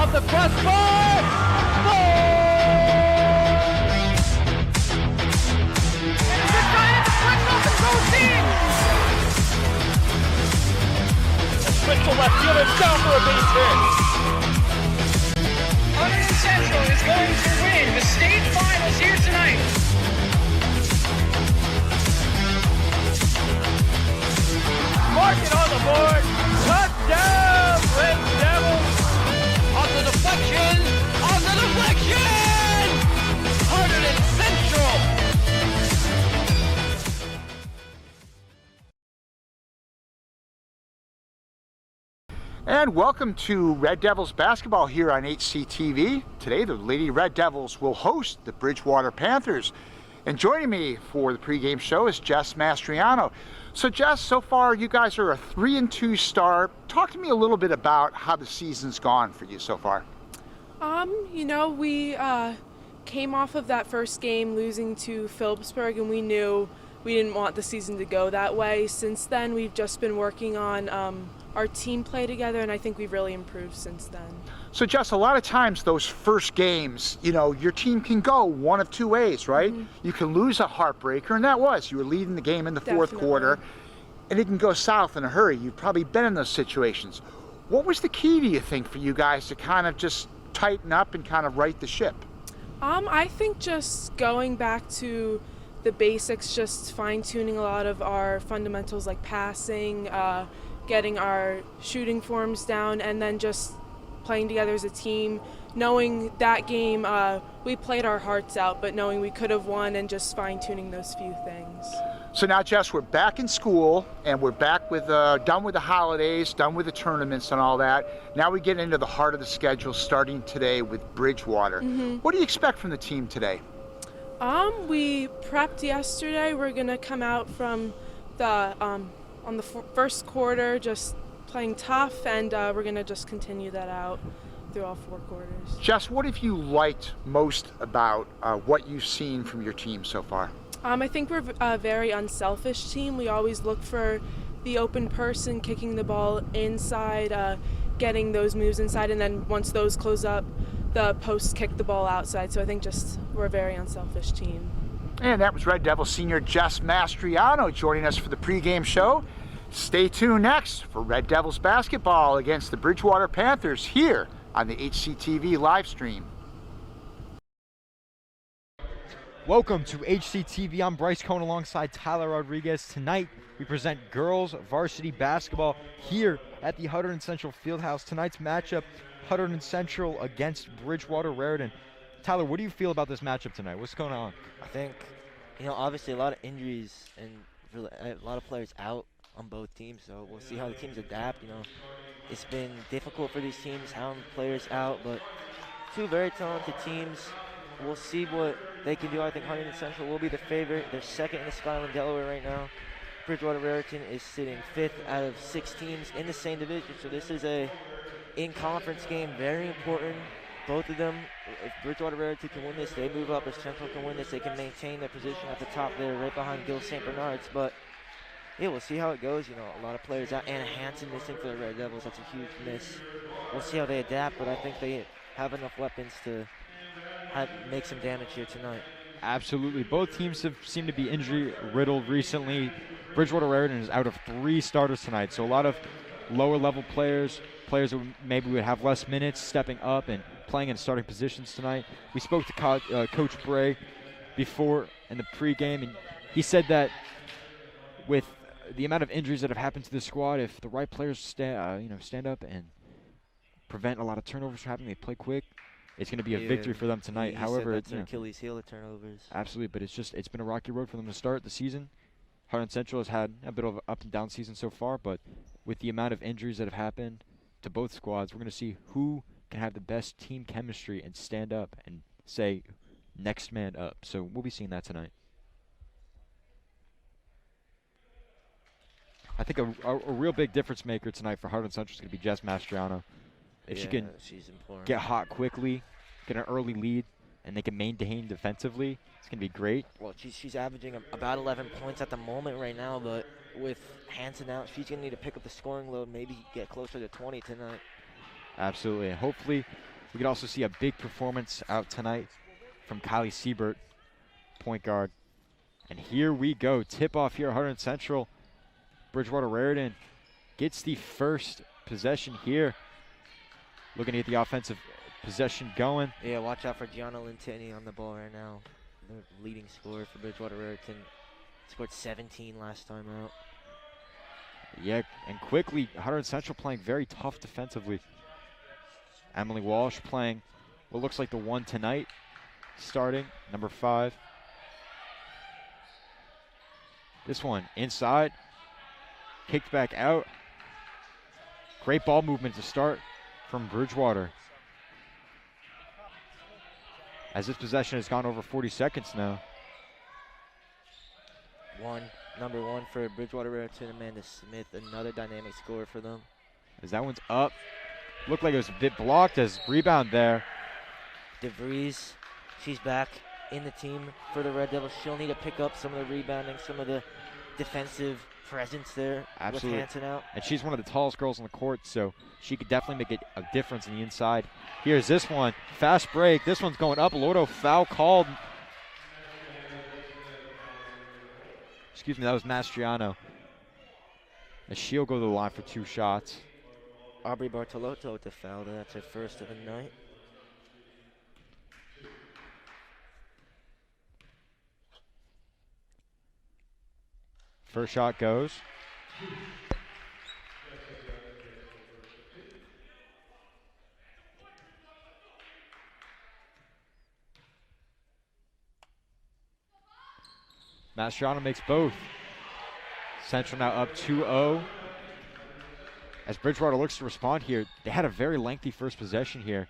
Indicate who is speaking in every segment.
Speaker 1: Off the crossbar! Goal! And it's trying to flick off the proceed! A switch to left field and down for a base hit.
Speaker 2: Hunterdon Central is going to win the state finals here tonight.
Speaker 1: Mark it on the board. Touchdown, Red Devils. On the deflection. On the deflection. Hunterdon Central.
Speaker 3: And welcome to Red Devils basketball here on HCTV. Today the Lady Red Devils will host the Bridgewater Panthers. And joining me for the pregame show is Jess Mastriano. So Jess, so far you guys are a 3-2 start. Talk to me a little bit about how the season's gone for you so far.
Speaker 4: You know, we came off of that first game losing to Phillipsburg, and we knew we didn't want the season to go that way. Since then, we've just been working on our team play together, and I think we've really improved since then.
Speaker 3: So Jess, a lot of times those first games, you know, your team can go one of two ways, right?
Speaker 4: Mm-hmm.
Speaker 3: You can lose a heartbreaker, and that was, you were leading the game in the fourth
Speaker 4: Definitely.
Speaker 3: quarter, and it can go south in a hurry. You've probably been in those situations. What was the key, do you think, for you guys to kind of just tighten up and kind of right the ship?
Speaker 4: I think just going back to the basics, just fine-tuning a lot of our fundamentals like passing, getting our shooting forms down, and then just playing together as a team, knowing that game we played our hearts out, but knowing we could have won, and just fine-tuning those few things.
Speaker 3: So now, Jess, we're back in school, and we're back with done with the holidays, done with the tournaments and all that. Now we get into the heart of the schedule, starting today with Bridgewater. What do you expect from the team today?
Speaker 4: We prepped yesterday. We're gonna come out from the on the first quarter just playing tough, and we're gonna just continue that out through all four quarters.
Speaker 3: Jess, what have you liked most about what you've seen from your team so far?
Speaker 4: I think we're a very unselfish team. We always look for the open person, kicking the ball inside, getting those moves inside, and then once those close up, the posts kick the ball outside. So I think just we're a very unselfish team.
Speaker 3: And that was Red Devil senior Jess Mastriano joining us for the pregame show. Stay tuned next for Red Devils basketball against the Bridgewater Panthers here on the HCTV live stream.
Speaker 5: Welcome to HCTV. I'm Bryce Cohn alongside Tyler Rodriguez. Tonight we present girls varsity basketball here at the Hunterdon Central Fieldhouse. Tonight's matchup, Hunterdon Central against Bridgewater Raritan. Tyler, what do you feel about this matchup tonight? What's going on?
Speaker 6: I think, obviously a lot of injuries and really a lot of players out on both teams, so we'll see how the teams adapt. It's been difficult for these teams having players out, but two very talented teams. We'll see what they can do. I think Hunterdon Central will be the favorite. They're second in the Skyline Delaware right now. Bridgewater Raritan is sitting 5th out of 6 teams in the same division, so this is a in-conference game, very important. Both of them, if Bridgewater Raritan can win this, they move up. If Central can win this, they can maintain their position at the top there, right behind Gil St. Bernard's. But yeah, we'll see how it goes. A lot of players out. Anna Hansen missing for the Red Devils. That's a huge miss. We'll see how they adapt, but I think they have enough weapons to make some damage here tonight.
Speaker 5: Absolutely. Both teams have seemed to be injury-riddled recently. Bridgewater Raritan is out of 3 starters tonight, so a lot of lower-level players who maybe would have less minutes, stepping up and playing in starting positions tonight. We spoke to Coach Bray before in the pregame, and he said that with the amount of injuries that have happened to the squad, if the right players stand up and prevent a lot of turnovers from happening, they play quick, it's going to be a victory for them tonight. However,
Speaker 6: it's an Achilles heel of turnovers.
Speaker 5: Absolutely, but it's been a rocky road for them to start the season. Hunterdon Central has had a bit of an up and down season so far, but with the amount of injuries that have happened to both squads, we're going to see who can have the best team chemistry and stand up and say next man up. So we'll be seeing that tonight. I think a real big difference maker tonight for Hunterdon Central is going to be Jess Mastriano. If she can get hot quickly, get an early lead, and they can maintain defensively, it's going to be great.
Speaker 6: Well, she's averaging about 11 points at the moment right now, but with Hansen out, she's going to need to pick up the scoring load, maybe get closer to 20 tonight.
Speaker 5: Absolutely. And hopefully We could also see a big performance out tonight from Kylie Siebert, point guard. And here we go. Tip-off here at Hunterdon Central. Bridgewater Raritan gets the first possession here. Looking to get the offensive possession going.
Speaker 6: Yeah, watch out for Gianna Lentini on the ball right now. The leading scorer for Bridgewater Raritan. Scored 17 last time out.
Speaker 5: Yeah, and quickly, Hunterdon Central playing very tough defensively. Emily Walsh playing what looks like the one tonight, starting, number 5. This one inside, kicked back out. Great ball movement to start from Bridgewater. As this possession has gone over 40 seconds now.
Speaker 6: Number 1 for Bridgewater Raritan, Amanda Smith, another dynamic scorer for them.
Speaker 5: As that one's up. Looked like it was a bit blocked as rebound there.
Speaker 6: DeVries, she's back in the team for the Red Devils. She'll need to pick up some of the rebounding, some of the defensive presence there.
Speaker 5: Absolutely.
Speaker 6: With Hanson out.
Speaker 5: And she's one of the tallest girls on the court, so she could definitely make a difference in the inside. Here's this one. Fast break. This one's going up. Lordo foul called. Excuse me, that was Mastriano. As she'll go to the line for 2 shots.
Speaker 6: Aubrey Bartolotto with the foul. That's her first of the night.
Speaker 5: First shot goes. Mastriano makes both. Central now up 2-0. As Bridgewater looks to respond here, they had a very lengthy first possession here.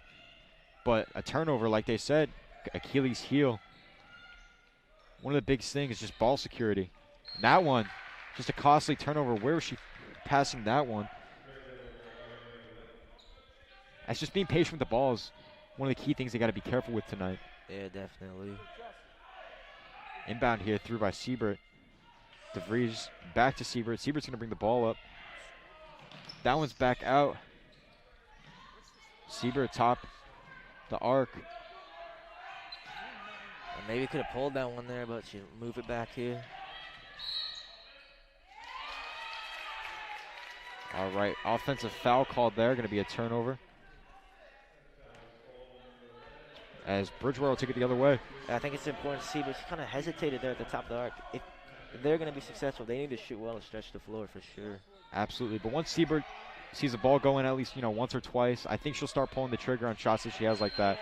Speaker 5: But a turnover, like they said, Achilles' heel. One of the big things is just ball security. And that one, just a costly turnover. Where was she passing that one? That's just being patient with the ball is one of the key things they got to be careful with tonight.
Speaker 6: Yeah, definitely.
Speaker 5: Inbound here, through by Siebert. DeVries back to Siebert. Siebert's going to bring the ball up. That one's back out. Siebert top the arc.
Speaker 6: Maybe could have pulled that one there, but she move it back here.
Speaker 5: All right, offensive foul called there. Going to be a turnover. As Bridgewater will take it the other way.
Speaker 6: I think it's important to see, but she kind of hesitated there at the top of the arc. If they're going to be successful, they need to shoot well and stretch the floor for sure.
Speaker 5: Absolutely, but once Siebert sees the ball going at least, once or twice, I think she'll start pulling the trigger on shots that she has like that.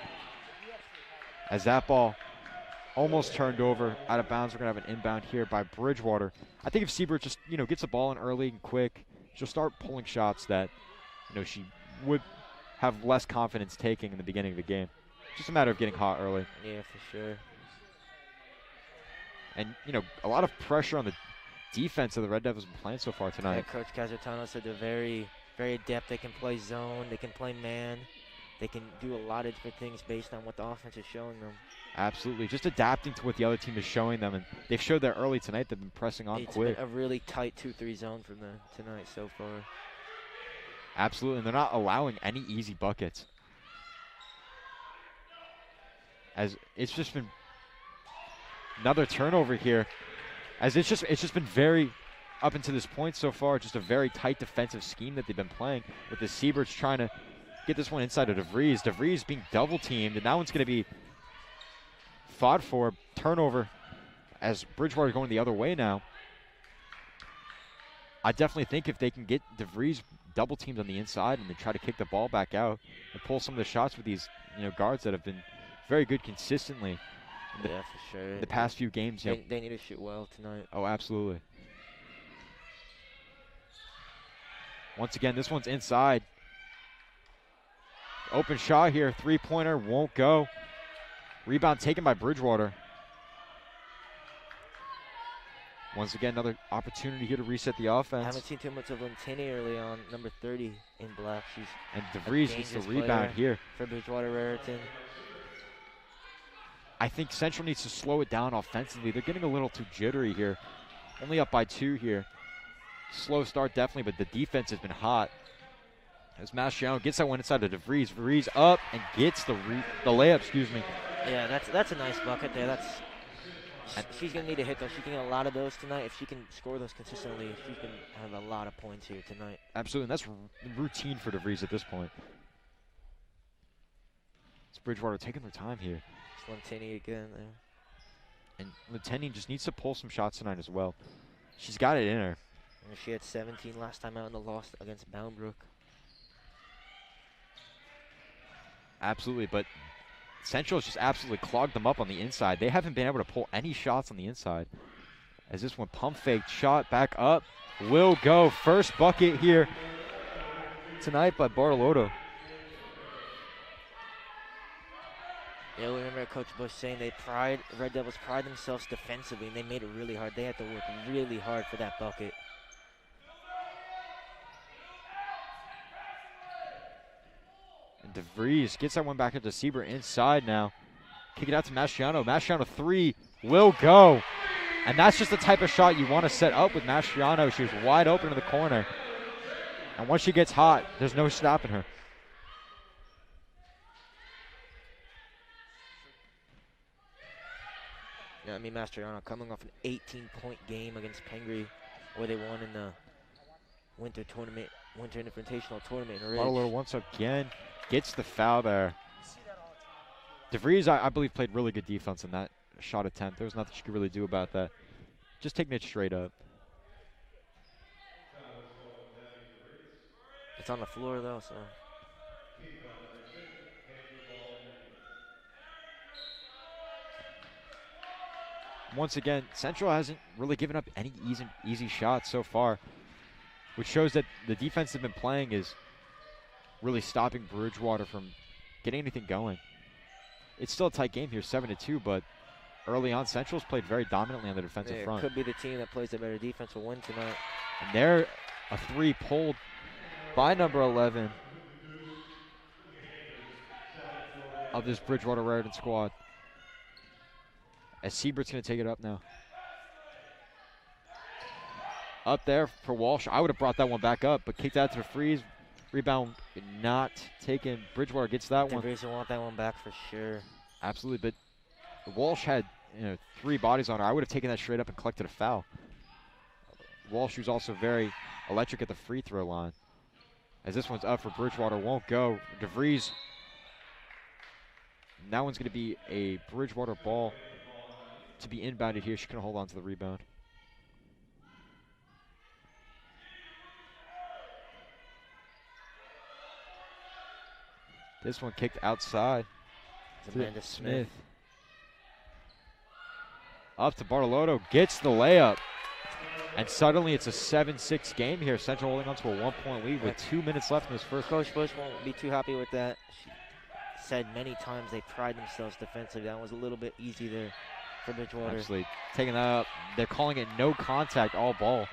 Speaker 5: As that ball almost turned over out of bounds, we're going to have an inbound here by Bridgewater. I think if Siebert just, gets the ball in early and quick, she'll start pulling shots that, she would have less confidence taking in the beginning of the game. Just a matter of getting hot early.
Speaker 6: Yeah, for sure.
Speaker 5: And, a lot of pressure on the defense of the Red Devils have been playing so far tonight.
Speaker 6: Yeah, Coach Casartano said they're very, very adept. They can play zone. They can play man. They can do a lot of different things based on what the offense is showing them.
Speaker 5: Absolutely. Just adapting to what the other team is showing them. And they've showed that early tonight. They've been pressing on quick.
Speaker 6: It's been a really tight 2-3 zone from them tonight so far.
Speaker 5: Absolutely. And they're not allowing any easy buckets. As it's just been another turnover here. As it's just been very, up until this point so far, just a very tight defensive scheme that they've been playing with the Sieberts trying to get this one inside of DeVries. DeVries being double teamed, and that one's going to be fought for. Turnover as Bridgewater going the other way now. I definitely think if they can get DeVries double teamed on the inside and then try to kick the ball back out and pull some of the shots with these guards that have been very good consistently.
Speaker 6: Yeah, for sure.
Speaker 5: The past few games.
Speaker 6: They need to shoot well tonight.
Speaker 5: Oh, absolutely. Once again, this one's inside. Open shot here. Three-pointer won't go. Rebound taken by Bridgewater. Once again, another opportunity here to reset the offense.
Speaker 6: Haven't seen too much of Lentini early on. Number 30 in black.
Speaker 5: And DeVries gets the rebound here.
Speaker 6: For Bridgewater Raritan.
Speaker 5: I think Central needs to slow it down offensively. They're getting a little too jittery here. Only up by 2 here. Slow start definitely, but the defense has been hot. As Mastriano gets that one inside to DeVries. DeVries up and gets the layup, excuse me.
Speaker 6: Yeah, that's a nice bucket there. She's going to need to hit those. She can get a lot of those tonight. If she can score those consistently, she can have a lot of points here tonight.
Speaker 5: Absolutely, and that's routine for DeVries at this point. It's Bridgewater taking their time here.
Speaker 6: It's Lentini again there.
Speaker 5: And Lentini just needs to pull some shots tonight as well. She's got it in her.
Speaker 6: And she had 17 last time out in the loss against Boundbrook.
Speaker 5: Absolutely, but Central's just absolutely clogged them up on the inside. They haven't been able to pull any shots on the inside. As this one pump faked, shot back up, will go. First bucket here tonight by Bartolotto.
Speaker 6: Yeah, we remember Coach Bush saying Red Devils pride themselves defensively, and they made it really hard. They had to work really hard for that bucket.
Speaker 5: And DeVries gets that one back up to Sieber inside now. Kick it out to Mastriano. Mastriano 3 will go. And that's just the type of shot you want to set up with Mastriano. She was wide open in the corner. And once she gets hot, there's no stopping her.
Speaker 6: Yeah, I mean, Mastriano coming off an 18-point game against Pengri, where they won in the Winter Invitational Tournament in Ridge.
Speaker 5: Bartolotto once again gets the foul there. DeVries, I believe, played really good defense in that shot attempt. There was nothing she could really do about that. Just taking it straight up.
Speaker 6: It's on the floor, though, so.
Speaker 5: Once again, Central hasn't really given up any easy shots so far, which shows that the defense they've been playing is really stopping Bridgewater from getting anything going. It's still a tight game here, 7-2, but early on, Central's played very dominantly on the defensive front.
Speaker 6: It could be the team that plays the better defense will win tonight.
Speaker 5: And there, a 3 pulled by number 11 of this Bridgewater Raritan squad. As Siebert's going to take it up now. Up there for Walsh. I would have brought that one back up, but kicked out to the freeze. Rebound not taken. Bridgewater gets that one.
Speaker 6: DeVries will want that one back for sure.
Speaker 5: Absolutely, but Walsh had 3 bodies on her. I would have taken that straight up and collected a foul. Walsh was also very electric at the free throw line. As this one's up for Bridgewater, won't go. DeVries. And that one's going to be a Bridgewater ball to be inbounded here. She couldn't hold on to the rebound. This one kicked outside.
Speaker 6: Amanda Smith.
Speaker 5: Up to Bartolotto, gets the layup. And suddenly it's a 7-6 game here. Central holding on to a 1-point lead with 2 minutes left in this first.
Speaker 6: Coach Bush won't be too happy with that. She said many times they pride themselves defensively. That was a little bit easy there for Bridgewater.
Speaker 5: Actually, taking that up. They're calling it no contact, all ball.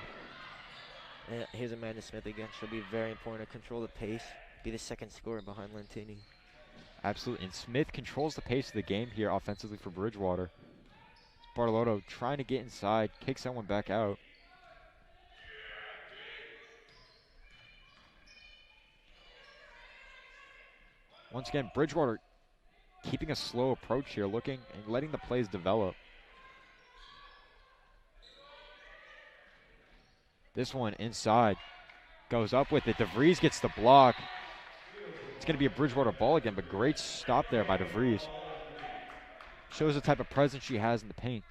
Speaker 6: And here's Amanda Smith again. She'll be very important to control the pace. Be the second scorer behind Lentini.
Speaker 5: Absolutely, and Smith controls the pace of the game here offensively for Bridgewater. Bartolotto trying to get inside, kicks that one back out. Once again, Bridgewater keeping a slow approach here, looking and letting the plays develop. This one inside, goes up with it. DeVries gets the block. It's going to be a Bridgewater ball again, but great stop there by DeVries. Shows the type of presence she has in the paint.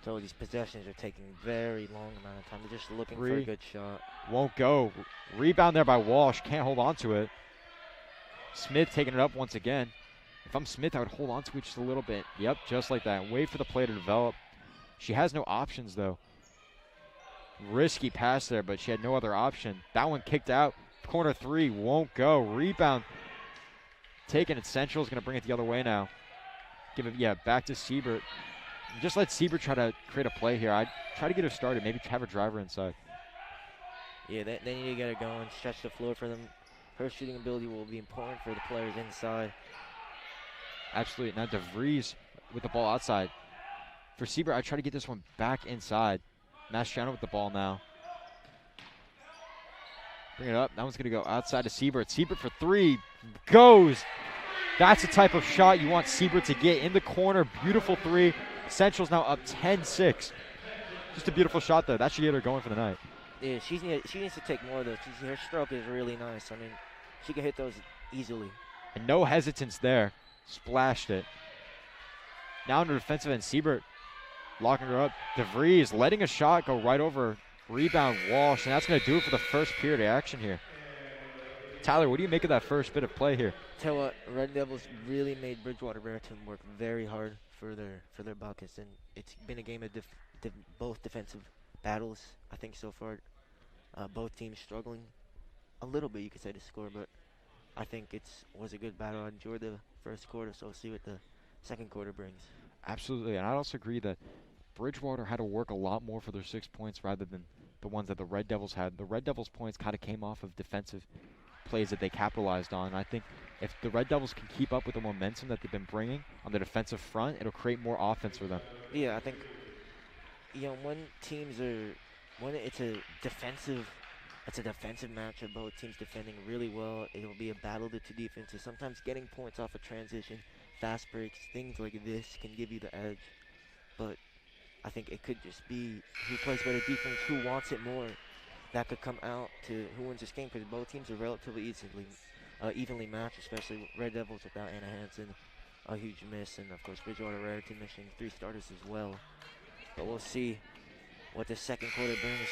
Speaker 6: So these possessions are taking very long amount of time. They're just looking for a good shot.
Speaker 5: Won't go. Rebound there by Walsh. Can't hold on to it. Smith taking it up once again. If I'm Smith, I would hold on to it just a little bit. Yep, just like that. Wait for the play to develop. She has no options, though. Risky pass there, but she had no other option. That one kicked out. Corner 3 won't go. Rebound taken, and Central is going to bring it the other way now. Give it, back to Siebert. Just let Siebert try to create a play here. I'd try to get her started, maybe have her driver inside.
Speaker 6: Yeah, they need to get her going, stretch the floor for them. Her shooting ability will be important for the players inside.
Speaker 5: Absolutely. Now DeVries with the ball outside. For Siebert, I try to get this one back inside. Mastriano with the ball now. Bring it up. That one's going to go outside to Siebert. Siebert for three. Goes. That's the type of shot you want Siebert to get in the corner. Beautiful three. Central's now up 10-6. Just a beautiful shot, though. That should get her going for the night.
Speaker 6: Yeah, she needs to take more of those. Her stroke is really nice. I mean, she can hit those easily.
Speaker 5: And no hesitance there. Splashed it. Now on the defensive end, Siebert locking her up. DeVries letting a shot go right over. Rebound Walsh, and that's going to do it for the first period of action here. Tyler, what do you make of that first bit of play here?
Speaker 6: Tell you what, Red Devils really made Bridgewater Raritan work very hard for their buckets, and it's been a game of both defensive battles, I think, so far. Both teams struggling a little bit, you could say, to score, but I think it was a good battle. I enjoyed the first quarter, so we'll see what the second quarter brings.
Speaker 5: Absolutely, and I'd also agree that Bridgewater had to work a lot more for their 6 points rather than the ones that the Red Devils had. The Red Devils' points kind of came off of defensive plays that they capitalized on. I think if the Red Devils can keep up with the momentum that they've been bringing on the defensive front, it'll create more offense for them.
Speaker 6: Yeah, I think, when it's a defensive matchup, both teams defending really well. It'll be a battle of the two defenses. Sometimes getting points off a transition, fast breaks, things like this can give you the edge. But I think it could just be who plays better defense, who wants it more. That could come out to who wins this game, because both teams are relatively evenly matched, especially Red Devils without Anna Hansen, a huge miss, and of course Bridgewater Raritan missing 3 starters as well. But we'll see what the second quarter brings.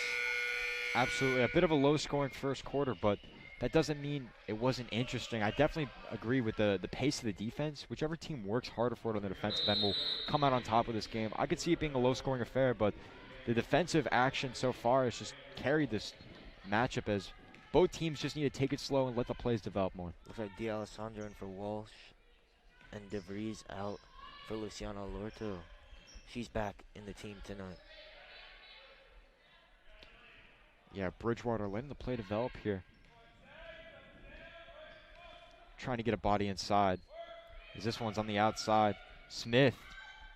Speaker 5: Absolutely, a bit of a low-scoring first quarter, but that doesn't mean it wasn't interesting. I definitely agree with the pace of the defense. Whichever team works harder for it on the defensive end will come out on top of this game. I could see it being a low-scoring affair, but the defensive action so far has just carried this matchup, as both teams just need to take it slow and let the plays develop more.
Speaker 6: Looks like D'Alessandro in for Walsh, and DeVries out for Luciano Lorto. She's back in the team tonight.
Speaker 5: Yeah, Bridgewater letting the play develop here. Trying to get a body inside, as this one's on the outside. Smith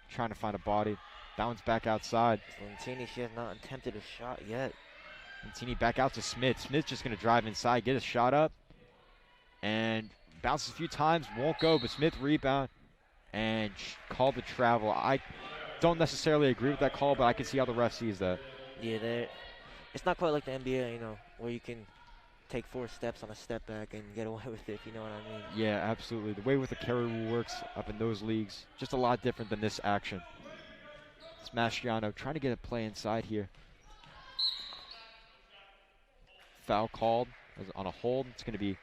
Speaker 5: trying to find a body. That one's back outside.
Speaker 6: Lentini, she has not attempted a shot yet.
Speaker 5: Lentini back out to Smith. Smith's just going to drive inside, get a shot up, and bounces a few times, won't go, but Smith rebound and called the travel. I don't necessarily agree with that call, but I can see how the ref sees that.
Speaker 6: Yeah, it's not quite like the NBA, where you can take 4 steps on a step back and get away with it, if you know what I mean.
Speaker 5: Yeah, absolutely. The way with the carry rule works up in those leagues, just a lot different than this action. It's Mastriano trying to get a play inside here. Foul called on a hold. It's going to be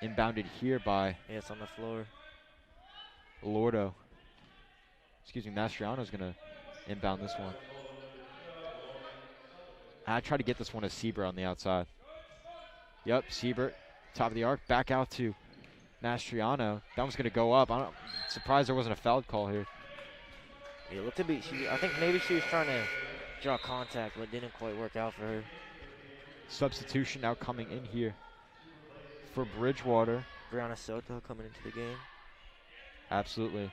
Speaker 5: inbounded here by...
Speaker 6: Yeah, it's on the floor.
Speaker 5: Lordo. Excuse me, Mastriano's going to inbound this one. I try to get this one to Siebert on the outside. Yep, Siebert, top of the arc, back out to Mastriano. That one's going to go up. I'm surprised there wasn't a foul call here.
Speaker 6: Yeah, looked to be. I think maybe she was trying to draw contact, but it didn't quite work out for her.
Speaker 5: Substitution now coming in here for Bridgewater.
Speaker 6: Brianna Soto coming into the game.
Speaker 5: Absolutely.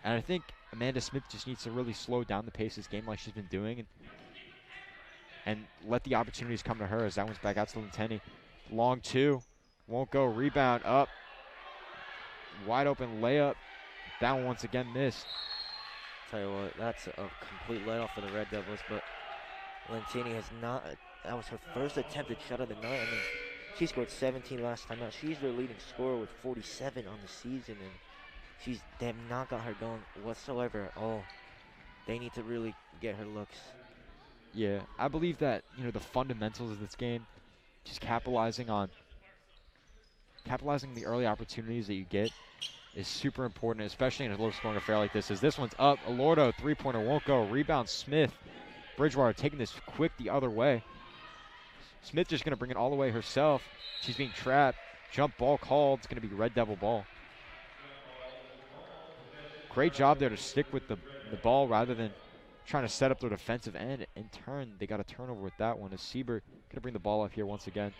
Speaker 5: And I think Amanda Smith just needs to really slow down the pace of this game like she's been doing, and let the opportunities come to her, as that one's back out to Lentini. Long 2. Won't go. Rebound up. Wide open layup. That one once again missed.
Speaker 6: Tell you what, that's a complete layoff for the Red Devils, but Lentini has not. That was her first attempted shot of the night. I mean, she scored 17 last time out. She's their leading scorer with 47 on the season, and they have not got her going whatsoever at all. They need to really get her looks.
Speaker 5: Yeah, I believe that, the fundamentals of this game, just capitalizing the early opportunities that you get is super important, especially in a low-scoring affair like this. As this one's up, Alordo, 3-pointer won't go. Rebound, Smith. Bridgewater taking this quick the other way. Smith just going to bring it all the way herself. She's being trapped. Jump ball called. It's going to be Red Devil ball. Great job there to stick with the ball rather than trying to set up their defensive end. In turn, they got a turnover with that one, as Siebert going to bring the ball up here once again.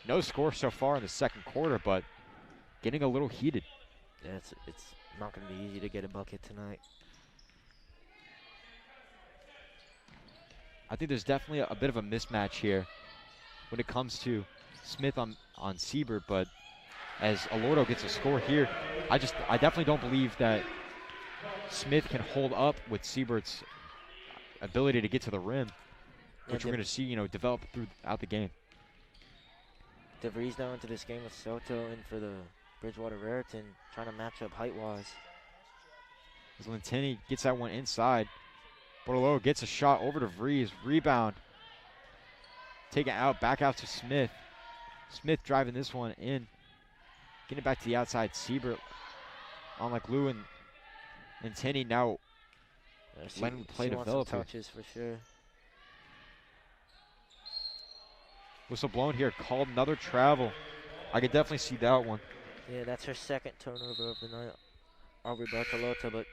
Speaker 5: No score so far in the second quarter, but getting a little heated.
Speaker 6: Yeah, it's not going to be easy to get a bucket tonight.
Speaker 5: I think there's definitely a bit of a mismatch here when it comes to Smith on Siebert, but as Alorto gets a score here, I definitely don't believe that Smith can hold up with Siebert's ability to get to the rim, which we're going to see, develop throughout the game.
Speaker 6: DeVries now into this game with Soto in for the Bridgewater Raritan, trying to match up height-wise.
Speaker 5: As Lentini gets that one inside, Bortolero gets a shot over to Vries, rebound, taken out, back out to Smith. Smith driving this one in, getting it back to the outside. Siebert on like Lou and Lentini now letting him play develop.
Speaker 6: Touches for sure.
Speaker 5: Whistle blown here, called another travel. I could definitely see that one.
Speaker 6: Yeah, that's her second turnover of the night, Aubrey Bartolota, but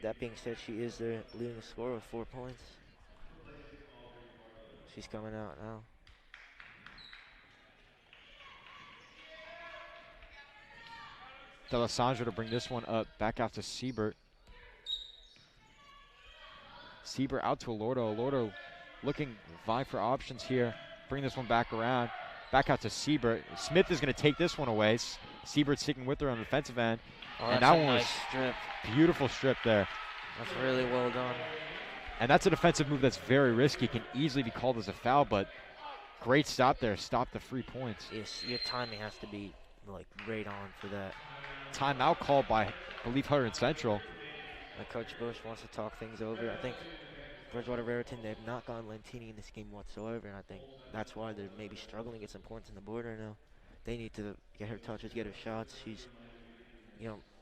Speaker 6: that being said, she is their leading scorer with 4 points. She's coming out now.
Speaker 5: D'Alessandro to bring this one up, back out to Siebert. Siebert out to Alorto. Alorto looking, vying for options here. Bring this one back around. Back out to Siebert. Smith is going to take this one away. Siebert sticking with her on the defensive end.
Speaker 6: Oh,
Speaker 5: and that one was
Speaker 6: strip.
Speaker 5: Beautiful strip there.
Speaker 6: That's really well done.
Speaker 5: And that's a defensive move that's very risky. Can easily be called as a foul, but great stop there. Stop the 3 points.
Speaker 6: Yes, your timing has to be like right on for that.
Speaker 5: Timeout called by, I believe, Hunterdon Central.
Speaker 6: Coach Bush wants to talk things over. I think Bridgewater Raritan, they've not gone Lentini in this game whatsoever, and I think that's why they're maybe struggling to get some points on the board right now. They need to get her touches, get her shots. She's,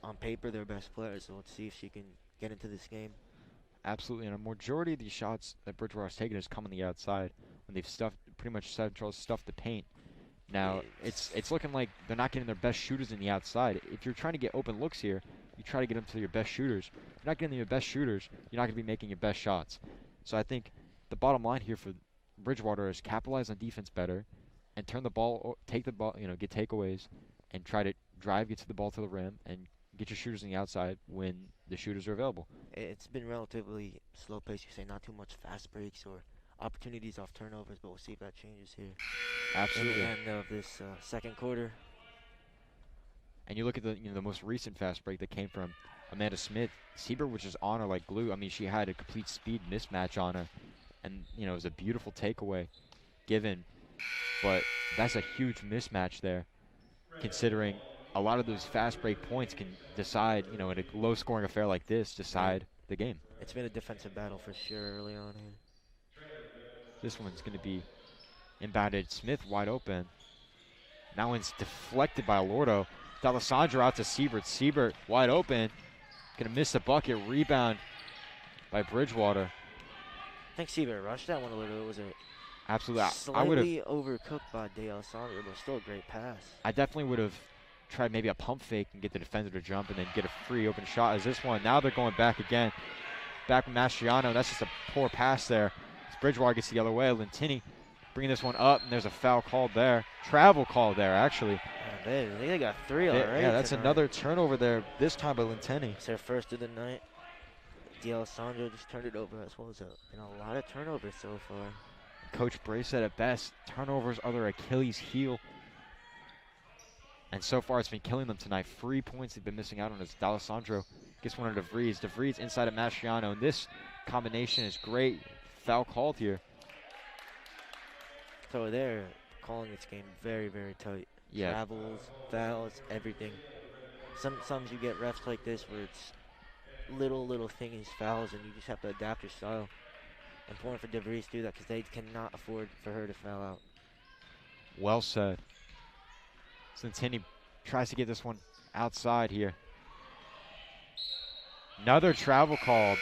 Speaker 6: on paper, their best player, so let's see if she can get into this game.
Speaker 5: Absolutely, and a majority of these shots that Bridgewater has taken has come on the outside when they've pretty much Central's stuffed the paint. Now, it's looking like they're not getting their best shooters in the outside. If you're trying to get open looks here, you try to get them to your best shooters. If you're not getting your best shooters, you're not going to be making your best shots. So I think the bottom line here for Bridgewater is capitalize on defense better and turn the ball, take the ball, get takeaways and try to drive, get to the ball to the rim and get your shooters on the outside when the shooters are available.
Speaker 6: It's been relatively slow pace, you say, not too much fast breaks or opportunities off turnovers, but we'll see if that changes here.
Speaker 5: Absolutely.
Speaker 6: At the end of this second quarter.
Speaker 5: And you look at the most recent fast break that came from Amanda Smith. Siebert was just on her like glue. I mean, she had a complete speed mismatch on her. And, it was a beautiful takeaway given. But that's a huge mismatch there, considering a lot of those fast break points can decide, in a low-scoring affair like this, decide the game.
Speaker 6: It's been a defensive battle for sure early on here.
Speaker 5: This one's going to be inbounded. Smith wide open. That one's deflected by Alorto. D'Alessandro out to Siebert. Siebert wide open. Going to miss the bucket. Rebound by Bridgewater.
Speaker 6: I think Siebert rushed that one a little bit. It was
Speaker 5: absolutely.
Speaker 6: Slightly overcooked by D'Alessandro, but still a great pass.
Speaker 5: I definitely would have tried maybe a pump fake and get the defender to jump and then get a free open shot as this one. Now they're going back again. Back with Mastriano. That's just a poor pass there. As Bridgewater gets the other way. Lentini bringing this one up, and there's a foul called there. Travel called there, actually.
Speaker 6: They got 3 already.
Speaker 5: Yeah, that's another turnover there, this time by Lentini.
Speaker 6: It's their first of the night. D'Alessandro just turned it over as well as a lot of turnovers so far.
Speaker 5: Coach Bray said it best, turnovers are their Achilles heel. And so far it's been killing them tonight. 3 points they've been missing out on as D'Alessandro gets one of DeVries. DeVries inside of Mastriano, and this combination is great. Foul called here.
Speaker 6: So they're calling this game very, very tight.
Speaker 5: Yeah.
Speaker 6: Travels, fouls, everything. Sometimes you get refs like this where it's little thingies, fouls, and you just have to adapt your style. Important for DeVries to do that because they cannot afford for her to foul out.
Speaker 5: Well said. Lentini tries to get this one outside here. Another travel called.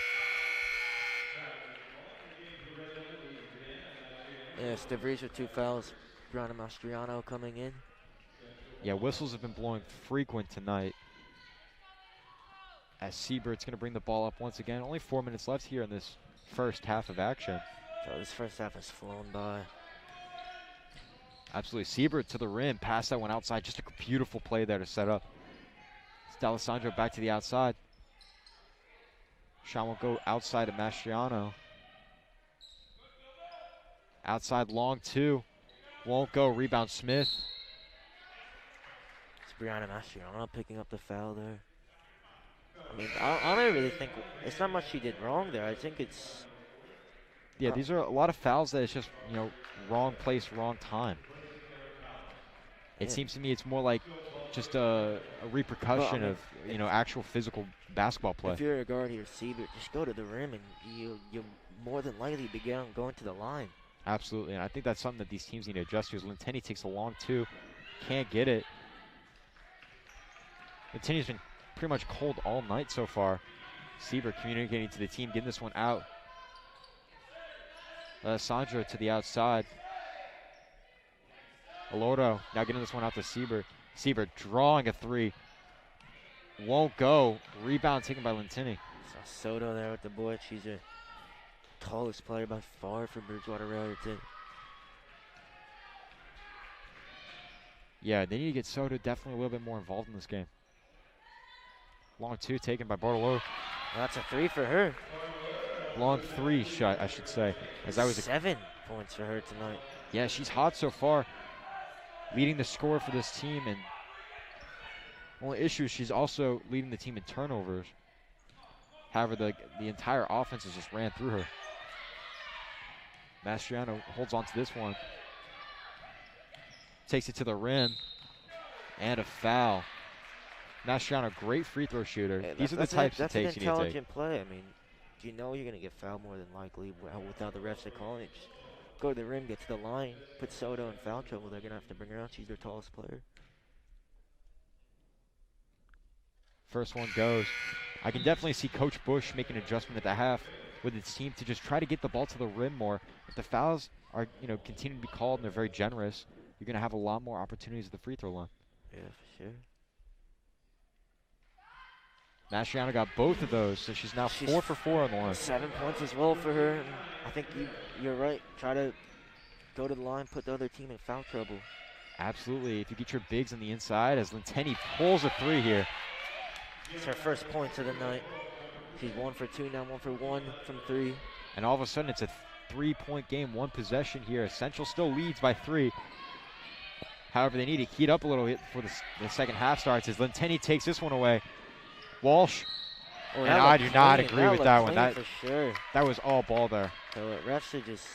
Speaker 6: Yes, DeVries with 2 fouls. Brianna Mastriano coming in.
Speaker 5: Yeah, whistles have been blowing frequent tonight. As Siebert's going to bring the ball up once again. Only 4 minutes left here in this first half of action.
Speaker 6: So this first half has flown by.
Speaker 5: Absolutely. Siebert to the rim. Pass that one outside. Just a beautiful play there to set up. It's D'Alessandro back to the outside. Shot will go outside of Mastriano. Outside long 2. Won't go. Rebound Smith.
Speaker 6: It's Brianna Mastriano picking up the foul there. I mean, I don't really think it's not much she did wrong there. I think it's.
Speaker 5: Yeah, these are a lot of fouls that it's just, wrong place, wrong time. It seems to me it's more like just a repercussion of, actual physical basketball play.
Speaker 6: If you're a guard here, Siebert, just go to the rim and you're more than likely to get going to the line.
Speaker 5: Absolutely, and I think that's something that these teams need to adjust to. Lentini takes a long 2, can't get it. Lentini's been pretty much cold all night so far. Siebert communicating to the team, getting this one out. Sandra to the outside. Aloro now getting this one out to Siebert. Siebert drawing a 3. Won't go. Rebound taken by Lentini.
Speaker 6: Saw Soto there with the board. She's the tallest player by far for Bridgewater Raritan.
Speaker 5: Yeah, they need to get Soto definitely a little bit more involved in this game. Long 2 taken by Bartolo.
Speaker 6: That's a 3 for her.
Speaker 5: Long 3 shot, I should say. As that was
Speaker 6: 7 points for her tonight.
Speaker 5: Yeah, she's hot so far. Leading the score for this team, and only issue is she's also leading the team in turnovers. However, the entire offense has just ran through her. Mastriano holds on to this one. Takes it to the rim. And a foul. Mastriano, great free throw shooter.
Speaker 6: Yeah,
Speaker 5: These are the types of takes you need to take.
Speaker 6: That's an intelligent play. I mean, you know you're going to get fouled more than likely without the refs are calling it. Just go to the rim, get to the line, put Soto in foul trouble. They're going to have to bring her out. She's their tallest player.
Speaker 5: First one goes. I can definitely see Coach Bush make an adjustment at the half with his team to just try to get the ball to the rim more. If the fouls are, continue to be called and they're very generous, you're going to have a lot more opportunities at the free throw line.
Speaker 6: Yeah, for sure.
Speaker 5: Mastriano got both of those, so she's now 4 for 4 on the line.
Speaker 6: 7 points as well for her. And I think you're right. Try to go to the line, put the other team in foul trouble.
Speaker 5: Absolutely. If you get your bigs on the inside, as Lentini pulls a 3 here.
Speaker 6: It's her first points of the night. She's 1 for 2 now, 1 for 1 from 3.
Speaker 5: And all of a sudden, it's a 3-point game, 1 possession here. Central still leads by 3. However, they need to heat up a little bit before the second half starts as Lentini takes this one away. Walsh, and I do not agree with that one.
Speaker 6: For sure.
Speaker 5: That was all ball there.
Speaker 6: So refs are just...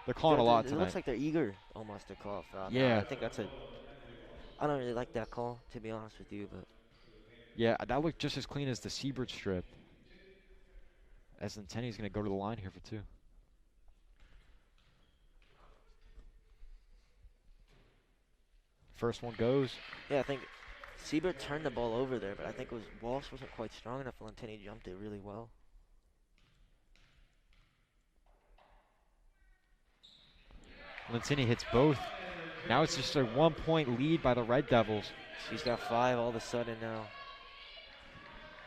Speaker 5: They're calling a lot tonight.
Speaker 6: It looks like they're eager almost to call a foul.
Speaker 5: Yeah.
Speaker 6: I think that's I don't really like that call, to be honest with you, but...
Speaker 5: Yeah, that looked just as clean as the Siebert strip. As Lentini's going to go to the line here for 2. First one goes.
Speaker 6: Yeah, I think Siebert turned the ball over there, but I think it was Walsh wasn't quite strong enough. Lentini jumped it really well.
Speaker 5: Lentini hits both. Now it's just a 1-point lead by the Red Devils.
Speaker 6: She's got 5 all of a sudden now.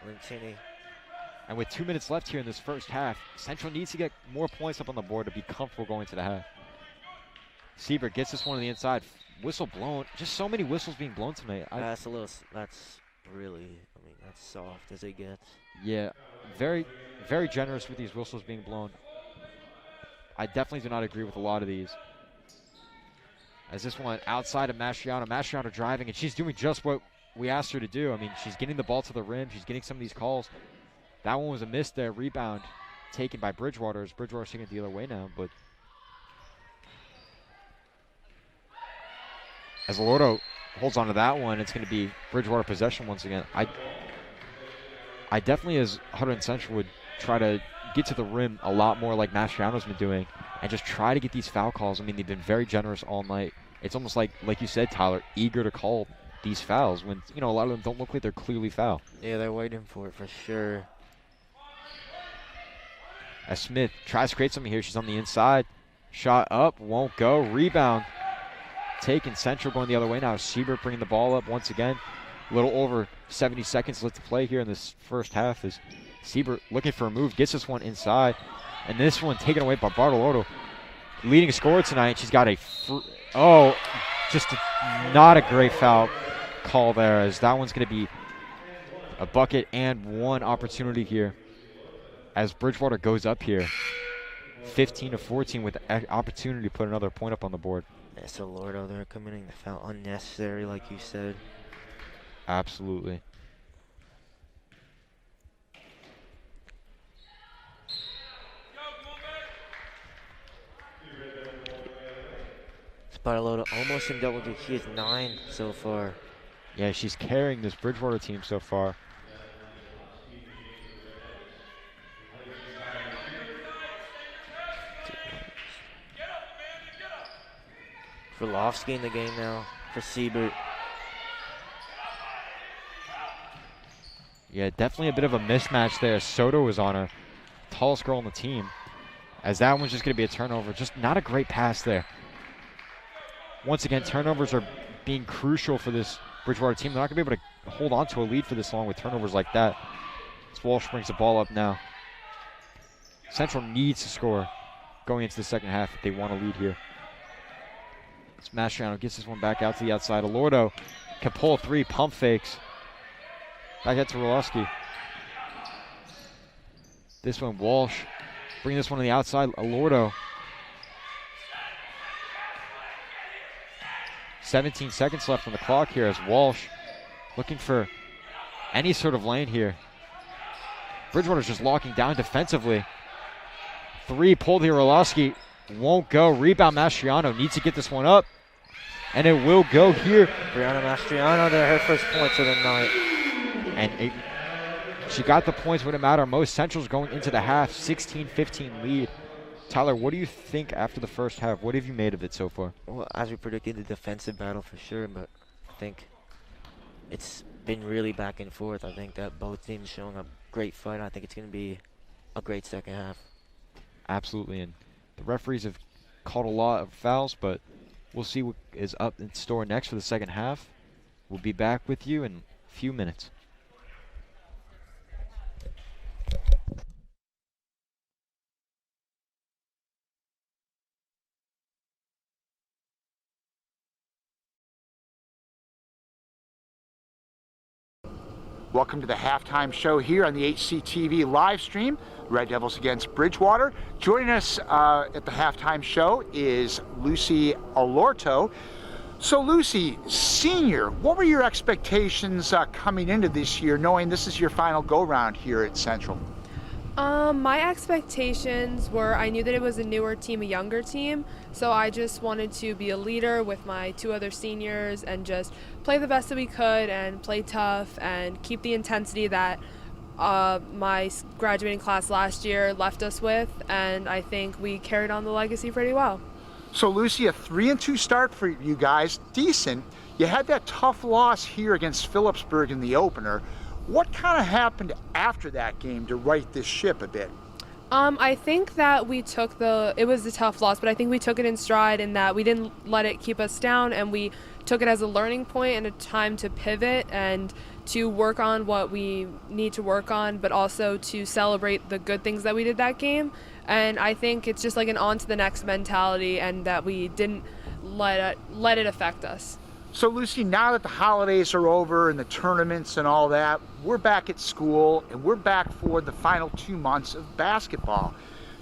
Speaker 6: Lentini.
Speaker 5: And with 2 minutes left here in this first half, Central needs to get more points up on the board to be comfortable going to the half. Siebert gets this one on the inside. Whistle blown. Just so many whistles being blown tonight.
Speaker 6: That's really, that's soft as it gets.
Speaker 5: Yeah, very, very generous with these whistles being blown. I definitely do not agree with a lot of these. As this one outside of Mastriano. Mastriano driving, and she's doing just what we asked her to do. I mean, she's getting the ball to the rim. She's getting some of these calls. That one was a miss there. Rebound taken by Bridgewater. As Bridgewater's taking it the other way now, but as Aloro holds on to that one, it's going to be Bridgewater possession once again. I definitely, as Hunterdon Central, would try to get to the rim a lot more like Mastriano's been doing and just try to get these foul calls. I mean, they've been very generous all night. It's almost like you said, Tyler, eager to call these fouls when, a lot of them don't look like they're clearly foul.
Speaker 6: Yeah, they're waiting for it for sure.
Speaker 5: As Smith tries to create something here, she's on the inside. Shot up, won't go. Rebound taken. Central going the other way now. Siebert bringing the ball up once again. A little over 70 seconds left to play here in this first half as Siebert looking for a move, gets this one inside. And this one taken away by Bartolotto. Leading scorer tonight. She's got not a great foul call there, as that one's going to be a bucket and 1 opportunity here as Bridgewater goes up here. 15-14 with the opportunity to put another point up on the board.
Speaker 6: Yeah, so Lordo, they're committing the foul unnecessary, like you said.
Speaker 5: Absolutely.
Speaker 6: Spartaloda almost in double digits. She has 9 so far.
Speaker 5: Yeah, she's carrying this Bridgewater team so far.
Speaker 6: Verlovsky in the game now for Siebert.
Speaker 5: Yeah, definitely a bit of a mismatch there. Soto was on her, tallest girl on the team, as that one's just going to be a turnover. Just not a great pass there. Once again, turnovers are being crucial for this Bridgewater team. They're not going to be able to hold on to a lead for this long with turnovers like that. As Walsh brings the ball up now. Central needs to score going into the second half if they want to lead here. As Mastriano gets this one back out to the outside. Alordo can pull a 3, pump fakes. Back out to Rolowski. This one, Walsh. Bring this one on the outside. Alordo. 17 seconds left on the clock here as Walsh looking for any sort of lane here. Bridgewater's just locking down defensively. 3 pulled here. Rolowski won't go. Rebound Mastriano needs to get this one up. And it will go here.
Speaker 6: Brianna Mastriano there, her first points of the night.
Speaker 5: And she got the points, wouldn't matter. Most Central's going into the half, 16-15 lead. Tyler, what do you think after the first half? What have you made of it so far?
Speaker 6: Well, as we predicted, the defensive battle for sure, but I think it's been really back and forth. I think that both teams showing a great fight. I think it's going to be a great second half.
Speaker 5: Absolutely, and the referees have called a lot of fouls, but we'll see what is up in store next for the second half. We'll be back with you in a few minutes.
Speaker 3: Welcome to the halftime show here on the HCTV live stream. Red Devils against Bridgewater. Joining us at the halftime show is Lucy Alorto. So Lucy, senior, what were your expectations coming into this year, knowing this is your final go-round here at Central?
Speaker 4: My expectations were, I knew that it was a newer team, a younger team, so I just wanted to be a leader with my 2 other seniors and just play the best that we could and play tough and keep the intensity that my graduating class last year left us with, and I think we carried on the legacy pretty well.
Speaker 3: So Lucy, a 3-2 start for you guys, decent. You had that tough loss here against Phillipsburg in the opener. What kind of happened after that game to right this ship a bit?
Speaker 4: I think that we took it was a tough loss, but I think we took it in stride in that we didn't let it keep us down, and we took it as a learning point and a time to pivot and to work on what we need to work on, but also to celebrate the good things that we did that game. And I think it's just like an on to the next mentality, and that we didn't let it affect us.
Speaker 3: So Lucy, now that the holidays are over and the tournaments and all that, we're back at school and we're back for the final 2 months of basketball.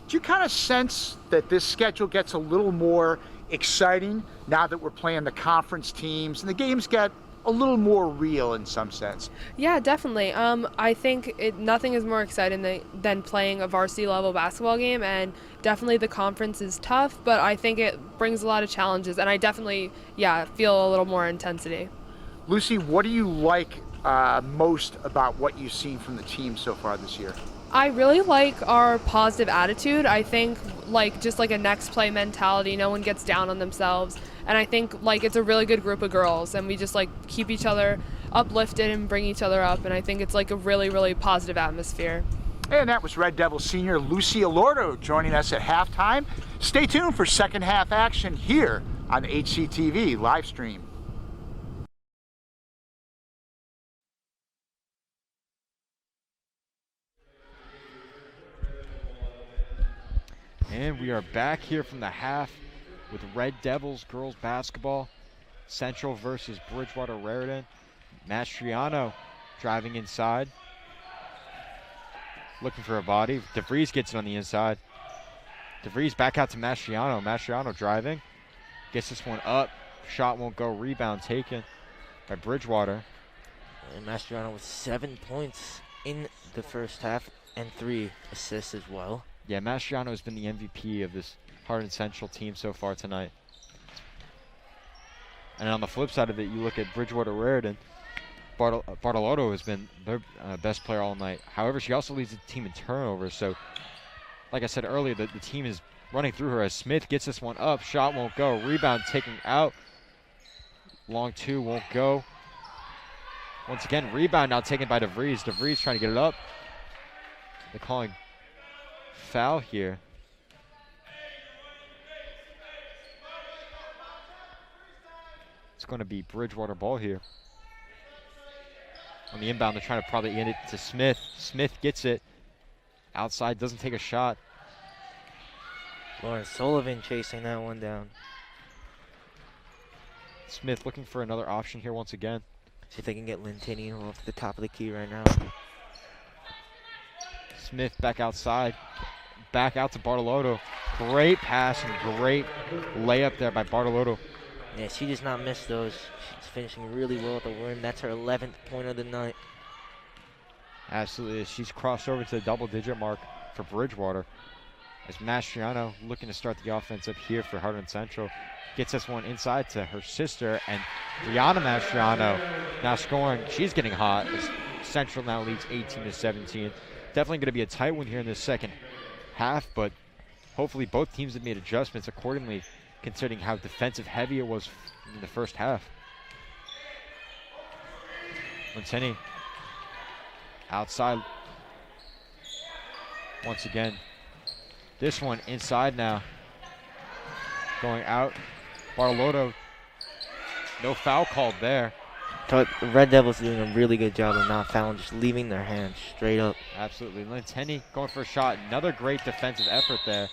Speaker 3: Do you kind of sense that this schedule gets a little more exciting now that we're playing the conference teams and the games get a little more real in some sense?
Speaker 4: Yeah, definitely. I think nothing is more exciting than playing a varsity level basketball game, and definitely the conference is tough, but I think it brings a lot of challenges, and I definitely, feel a little more intensity.
Speaker 3: Lucy, what do you like most about what you've seen from the team so far this year?
Speaker 4: I really like our positive attitude. I think just like a next play mentality. No one gets down on themselves. And I think it's a really good group of girls, and we just keep each other uplifted and bring each other up. And I think it's a really, really positive atmosphere.
Speaker 3: And that was Red Devils senior Lucy Alorto joining us at halftime. Stay tuned for second half action here on the HCTV live stream.
Speaker 5: And we are back here from the half with Red Devils girls basketball. Central versus Bridgewater Raritan. Mastriano driving inside. Looking for a body. DeVries gets it on the inside. DeVries back out to Mastriano. Mastriano driving. Gets this one up. Shot won't go. Rebound taken by Bridgewater.
Speaker 6: And Mastriano with 7 points in the first half and 3 assists as well.
Speaker 5: Yeah, Mastriano has been the MVP of this Hunterdon Central team so far tonight. And on the flip side of it, you look at Bridgewater Raritan. Bartolotto has been their best player all night. However, she also leads the team in turnovers. So, like I said earlier, the team is running through her as Smith gets this one up. Shot won't go. Rebound taken out. Long two won't go. Once again, rebound now taken by DeVries. DeVries trying to get it up. They're calling foul here. It's going to be Bridgewater ball here. On the inbound, they're trying to probably end it to Smith. Smith gets it. Outside, doesn't take a shot.
Speaker 6: Lauren Sullivan chasing that one down.
Speaker 5: Smith looking for another option here once again.
Speaker 6: See if they can get Lintini off the top of the key right now.
Speaker 5: Smith back outside. Back out to Bartolotto. Great pass and great layup there by Bartolotto.
Speaker 6: Yeah, she does not miss those. She's finishing really well at the rim. That's her 11th point of the night.
Speaker 5: Absolutely. She's crossed over to the double-digit mark for Bridgewater. As Mastriano looking to start the offense up here for Hunterdon Central. Gets this one inside to her sister, and Brianna Mastriano now scoring. She's getting hot as Central now leads 18-17. Definitely going to be a tight one here in this second half, but hopefully both teams have made adjustments accordingly, considering how defensive heavy it was in the first half. Lentini outside. Once again, this one inside now. Going out. Bartolotto, no foul called there.
Speaker 6: But the Red Devils doing a really good job of not fouling, just leaving their hands straight up.
Speaker 5: Absolutely. Lentini going for a shot. Another great defensive effort there.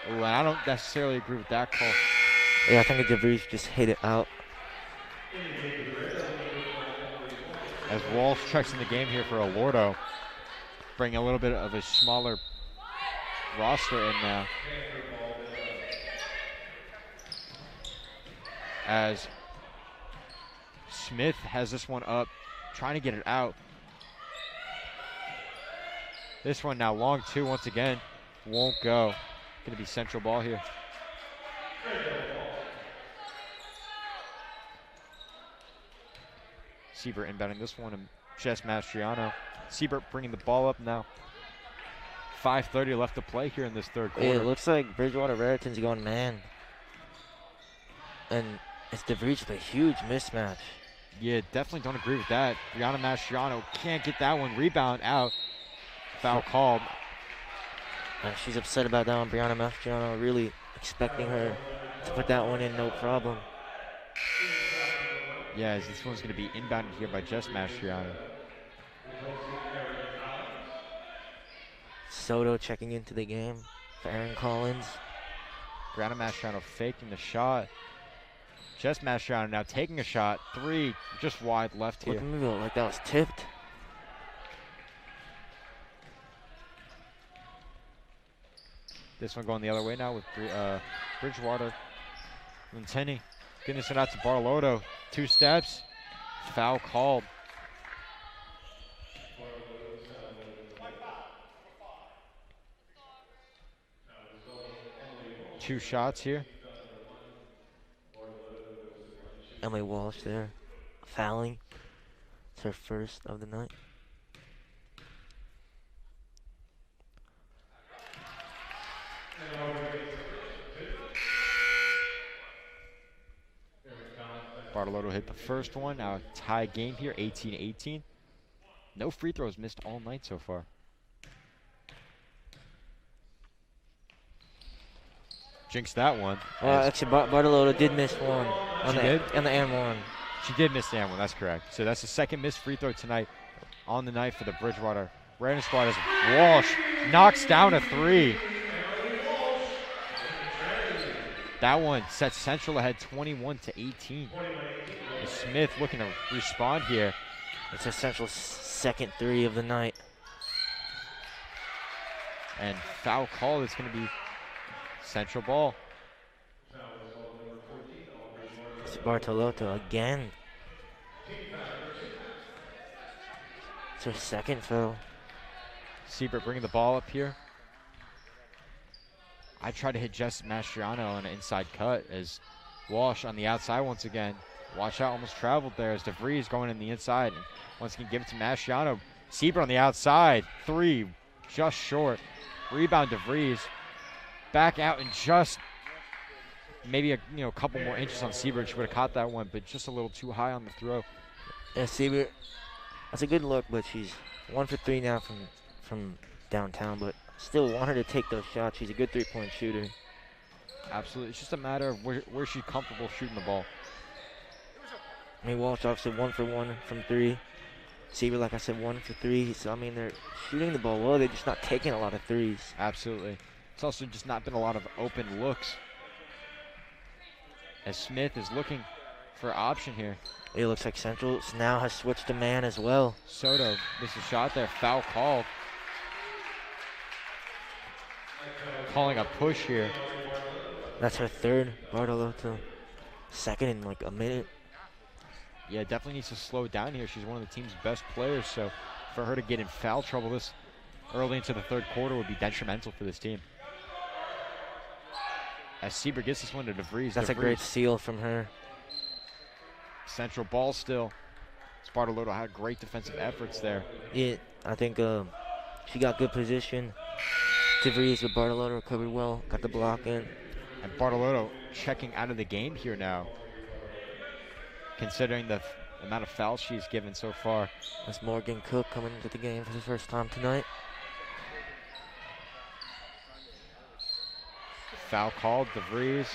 Speaker 5: Ooh, and I don't necessarily agree with that call.
Speaker 6: Yeah, I think DeVries just hit it out.
Speaker 5: As Walsh checks in the game here for Alordo, bringing a little bit of a smaller roster in now. As Smith has this one up, trying to get it out. This one now long two once again, won't go. Going to be Central ball here. Siebert inbounding this one, and Jess Mastriano. Siebert bringing the ball up now. 5:30 left to play here in this third quarter.
Speaker 6: It looks like Bridgewater Raritan's going man. And it's DeVries with a huge mismatch.
Speaker 5: Yeah, definitely don't agree with that. Brianna Mastriano can't get that one. Rebound out. Foul called.
Speaker 6: And she's upset about that one. Brianna Mastriano really expecting her to put that one in, no problem.
Speaker 5: Yeah, as this one's going to be inbounded here by Jess Mastriano.
Speaker 6: Soto checking into the game for Aaron Collins.
Speaker 5: Brianna Mastriano faking the shot. Jess Mastriano now taking a shot. Three, just wide left here.
Speaker 6: Look at me like that was tipped.
Speaker 5: This one going the other way now with Bridgewater. Lentini getting this one out to Bartolotto. 2 steps. Foul called. Two shots here.
Speaker 6: Emily Walsh there, fouling. It's her first of the night.
Speaker 5: Bartolotto hit the first one. Now a tie game here, 18-18. No free throws missed all night so far. Jinxed that one.
Speaker 6: Actually, Bartolotto did miss one on the and one.
Speaker 5: She did miss the and one, that's correct. So that's the second missed free throw tonight on the night for the Bridgewater Raritan squad as Walsh knocks down a 3. That one sets Central ahead 21-18. And Smith looking to respond here.
Speaker 6: It's a Central's second 3 of the night.
Speaker 5: And foul call is going to be Central ball.
Speaker 6: It's Bartolotto again. It's her second foul.
Speaker 5: Siebert bringing the ball up here. I tried to hit Jess Mastriano on an inside cut as Walsh on the outside once again. Watch out, almost traveled there as DeVries going in the inside. And once again, give it to Mastriano. Siebert on the outside. 3, just short. Rebound DeVries. Back out and just maybe a couple more inches on Siebert. She would have caught that one, but just a little too high on the throw.
Speaker 6: Yeah, Siebert, that's a good look, but she's 1 for 3 now from downtown, but still want her to take those shots. She's a good three-point shooter.
Speaker 5: Absolutely. It's just a matter of where she's comfortable shooting the ball.
Speaker 6: I mean, Walsh obviously 1 for 1 from 3. Siebert, like I said, 1 for 3. So, I mean, they're shooting the ball well. They're just not taking a lot of threes.
Speaker 5: Absolutely. It's also just not been a lot of open looks. As Smith is looking for option here.
Speaker 6: It looks like Central now has switched to man as well.
Speaker 5: Soto missed a shot there. Foul called. Calling a push here.
Speaker 6: That's her third. Bartolotto. Second in like a minute.
Speaker 5: Yeah, definitely needs to slow down here. She's one of the team's best players, so for her to get in foul trouble this early into the third quarter would be detrimental for this team. As Siebert gets this one to DeVries.
Speaker 6: That's a great steal from her.
Speaker 5: Central ball still. Bartolotto had great defensive efforts there.
Speaker 6: Yeah, I think she got good position. DeVries with Bartolotto recovered well, got the block in.
Speaker 5: And Bartolotto checking out of the game here now, considering the amount of fouls she's given so far.
Speaker 6: That's Morgan Cook coming into the game for the first time tonight.
Speaker 5: Foul called, DeVries.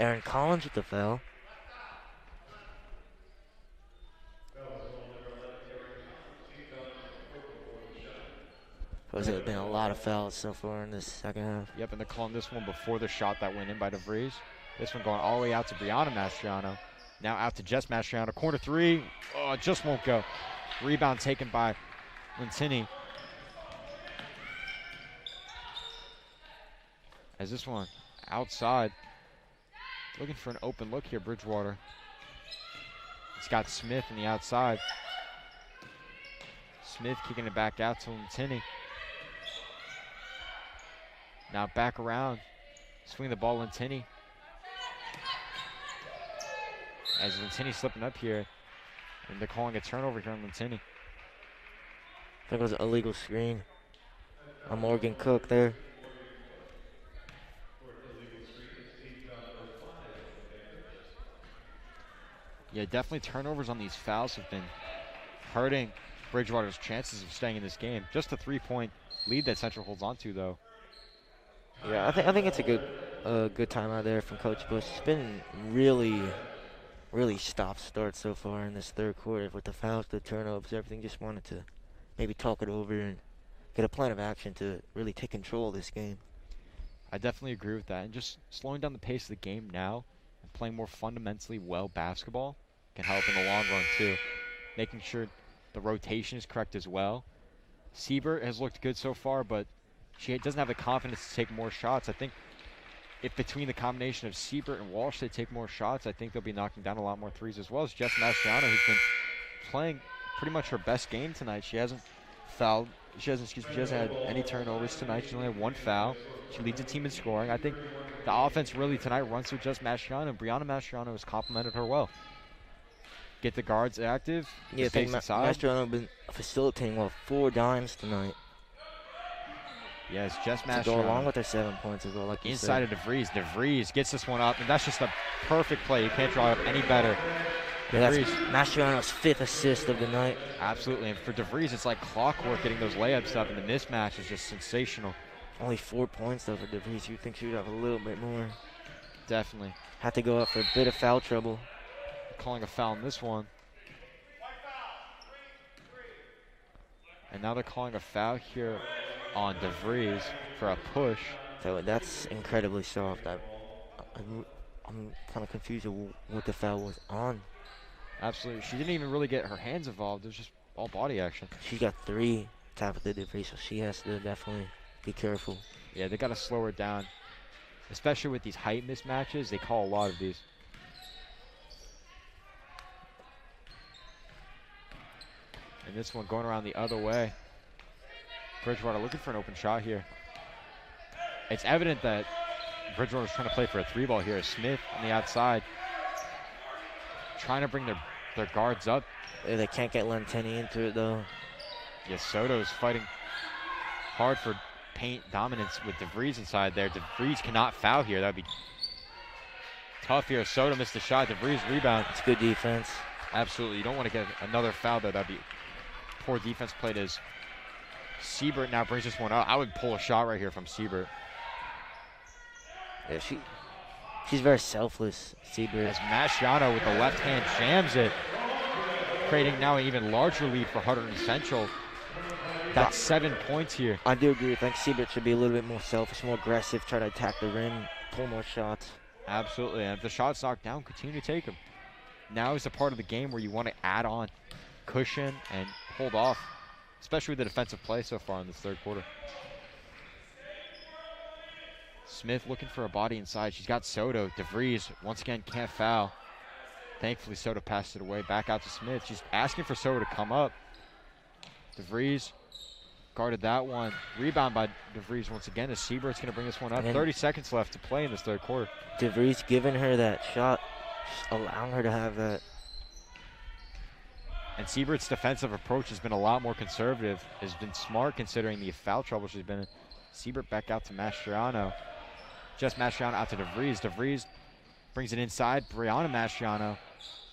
Speaker 6: Aaron Collins with the foul. There's been a lot of fouls so far in this second half.
Speaker 5: Yep, and they're calling this one before the shot that went in by DeVries. This one going all the way out to Brianna Mastriano. Now out to Jess Mastriano. Corner 3. Oh, it just won't go. Rebound taken by Lentini. As this one outside. Looking for an open look here, Bridgewater. It's got Smith on the outside. Smith kicking it back out to Lentini. Now back around. Swing the ball, Lentini. As Lentini slipping up here. And they're calling a turnover here on Lentini.
Speaker 6: I think it was an illegal screen on Morgan Cook there.
Speaker 5: Yeah, definitely turnovers on these fouls have been hurting Bridgewater's chances of staying in this game. Just a 3-point lead that Central holds on to, though.
Speaker 6: Yeah, I think it's a good time out there from Coach Bush. It's been really stop-start so far in this third quarter with the fouls, the turnovers, everything. Just wanted to maybe talk it over and get a plan of action to really take control of this game.
Speaker 5: I definitely agree with that. And just slowing down the pace of the game now and playing more fundamentally well basketball can help in the long run, too. Making sure the rotation is correct as well. Siebert has looked good so far, but she doesn't have the confidence to take more shots. I think if between the combination of Siebert and Walsh they take more shots, I think they'll be knocking down a lot more threes, as well as Jess Mastriano, who's been playing pretty much her best game tonight. She hasn't fouled. She hasn't had any turnovers tonight. She's only had 1 foul. She leads the team in scoring. I think the offense really tonight runs through Jess Mastriano, and Brianna Mastriano has complimented her well. Get the guards active.
Speaker 6: Yeah, I think Mastriano has been facilitating well 4 dimes tonight.
Speaker 5: Yes, Jess Mastriano.
Speaker 6: To go along with their 7 points as well, like you
Speaker 5: inside
Speaker 6: said.
Speaker 5: of DeVries. DeVries gets this one up, and that's just a perfect play. You can't draw up any better.
Speaker 6: Yeah, that's Mastriano's 5th assist of the night.
Speaker 5: Absolutely, and for DeVries, it's like clockwork getting those layups up, and the mismatch is just sensational.
Speaker 6: Only 4 points though for DeVries. You'd think she would have a little bit more.
Speaker 5: Definitely.
Speaker 6: Had to go up for a bit of foul trouble.
Speaker 5: Calling a foul in this one. And now they're calling a foul here on DeVries for a push.
Speaker 6: So that's incredibly soft. I'm kind of confused of what the foul was on.
Speaker 5: Absolutely. She didn't even really get her hands involved. It was just all body action.
Speaker 6: She got 3 top of the DeVries, so she has to definitely be careful.
Speaker 5: Yeah, they got to slow her down. especially with these height mismatches. They call a lot of these. And this one going around the other way. Bridgewater looking for an open shot here. It's evident that Bridgewater's trying to play for a 3-ball here. Smith on the outside, trying to bring their guards up.
Speaker 6: They can't get Lentini into it though.
Speaker 5: Yes, Soto's fighting hard for paint dominance with DeVries inside there. DeVries cannot foul here. That'd be tough here. Soto missed the shot. DeVries rebound.
Speaker 6: It's good defense.
Speaker 5: Absolutely. You don't want to get another foul there. That'd be poor defense played as Siebert now brings this one up. I would pull a shot right here from Siebert.
Speaker 6: Yeah, she's very selfless, Siebert.
Speaker 5: As Masciano with the left hand jams it, creating now an even larger lead for Hunterdon Central. Got 7 points here.
Speaker 6: I do agree. I think Siebert should be a little bit more selfish, more aggressive, try to attack the rim, pull more shots.
Speaker 5: Absolutely, and if the shot's knocked down, continue to take them. Now is the part of the game where you want to add on cushion and hold off, especially with the defensive play so far in this third quarter. Smith looking for a body inside. She's got Soto. DeVries once again can't foul. Thankfully, Soto passed it away. Back out to Smith. She's asking for Soto to come up. DeVries guarded that one. Rebound by DeVries once again as Siebert's going to bring this one up. 30 seconds left to play in this third quarter.
Speaker 6: DeVries giving her that shot, just allowing her to have that.
Speaker 5: And Siebert's defensive approach has been a lot more conservative. Has been smart considering the foul trouble she's been in. Siebert back out to Masciano. Just Masciano out to DeVries. DeVries brings it inside. Brianna Masciano.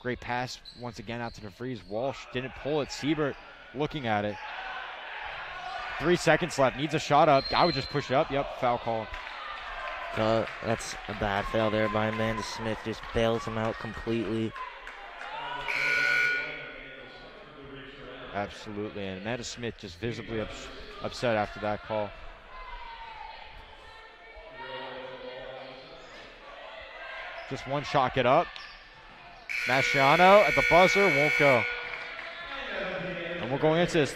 Speaker 5: Great pass once again out to DeVries. Walsh didn't pull it. Siebert looking at it. 3 seconds left. Needs a shot up. I would just push it up. Yep, foul call.
Speaker 6: That's a bad foul there by Amanda Smith. Just bails him out completely.
Speaker 5: Absolutely, and Amanda Smith just visibly upset after that call. Just one shot, get up. Masciano at the buzzer, won't go. And we're going into this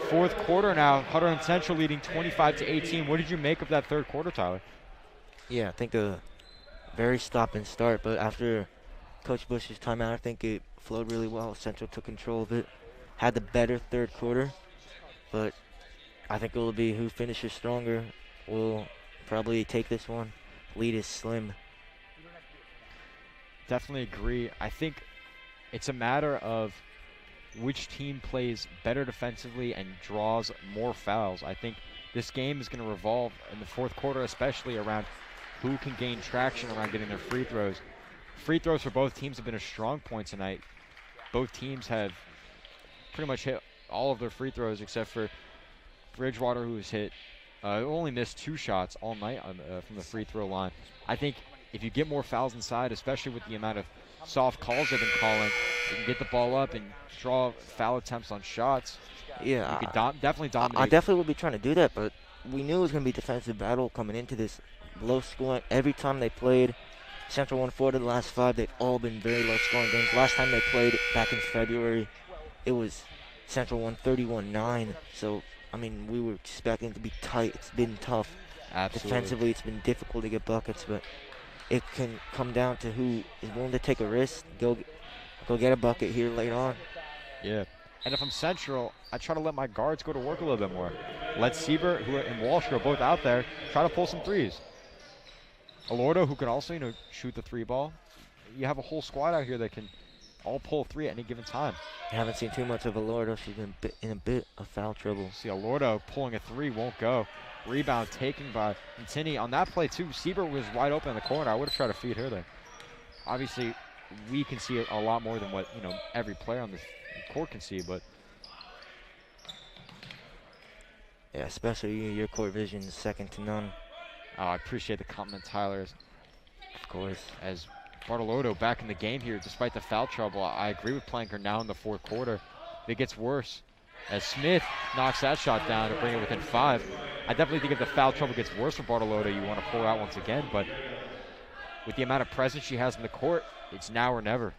Speaker 5: fourth quarter now. Hunterdon Central leading 25-18. What did you make of that third quarter, Tyler?
Speaker 6: Yeah, I think a very stop and start, but after Coach Bush's timeout, I think it flowed really well. Central took control of it. Had the better third quarter, but I think it will be who finishes stronger will probably take this one. Lead is slim.
Speaker 5: Definitely agree. I think it's a matter of which team plays better defensively and draws more fouls. I think this game is going to revolve in the fourth quarter, especially around who can gain traction around getting their free throws. Free throws for both teams have been a strong point tonight. Both teams have pretty much hit all of their free throws except for Bridgewater, who has hit only missed 2 shots all night from the free throw line. I think if you get more fouls inside, especially with the amount of soft calls they've been calling, you can get the ball up and draw foul attempts on shots.
Speaker 6: Yeah,
Speaker 5: you could definitely dominate.
Speaker 6: I definitely will be trying to do that, but we knew it was going to be a defensive battle coming into this. Low scoring. Every time they played, Central won 4 of the last 5. They've all been very low scoring games. Last time they played back in February, it was Central won 31-9. So, I mean, we were expecting it to be tight. It's been tough.
Speaker 5: Absolutely.
Speaker 6: Defensively, it's been difficult to get buckets, but it can come down to who is willing to take a risk, go get a bucket here later on.
Speaker 5: Yeah. And if I'm Central, I try to let my guards go to work a little bit more. Let Siebert and Walsh, who are both out there, try to pull some threes. Alordo, who can also, shoot the 3-ball. You have a whole squad out here that can all pull 3 at any given time.
Speaker 6: I haven't seen too much of Alordo. She's been in a bit of foul trouble.
Speaker 5: See, Alordo pulling a 3 won't go. Rebound taken by Lentini. On that play, too, Siebert was wide open in the corner. I would have tried to feed her there. Obviously, we can see a lot more than what, every player on the court can see, but
Speaker 6: yeah, especially your court vision is second to none.
Speaker 5: Oh, I appreciate the compliment, Tyler.
Speaker 6: Of course.
Speaker 5: As Bartolotto back in the game here, despite the foul trouble, I agree with playing her now in the fourth quarter. It gets worse as Smith knocks that shot down to bring it within 5. I definitely think if the foul trouble gets worse for Bartolotto, you want to pull out once again, but with the amount of presence she has in the court, it's now or never.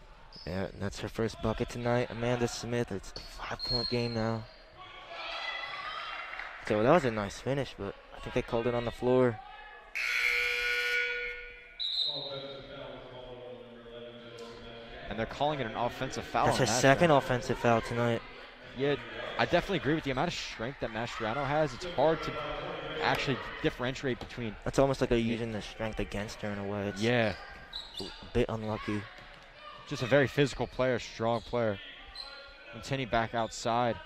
Speaker 6: Yeah, that's her first bucket tonight. Amanda Smith, it's a 5-point game now. So that was a nice finish, but I think they called it on the floor.
Speaker 5: they're calling it an offensive foul.
Speaker 6: That's
Speaker 5: on
Speaker 6: his second offensive foul tonight.
Speaker 5: Yeah, I definitely agree with the amount of strength that Mastriano has. It's hard to actually differentiate between.
Speaker 6: It's almost like they're using the strength against her in a way. It's
Speaker 5: Yeah,
Speaker 6: a bit unlucky.
Speaker 5: just a very physical player, strong player. Lentini back outside.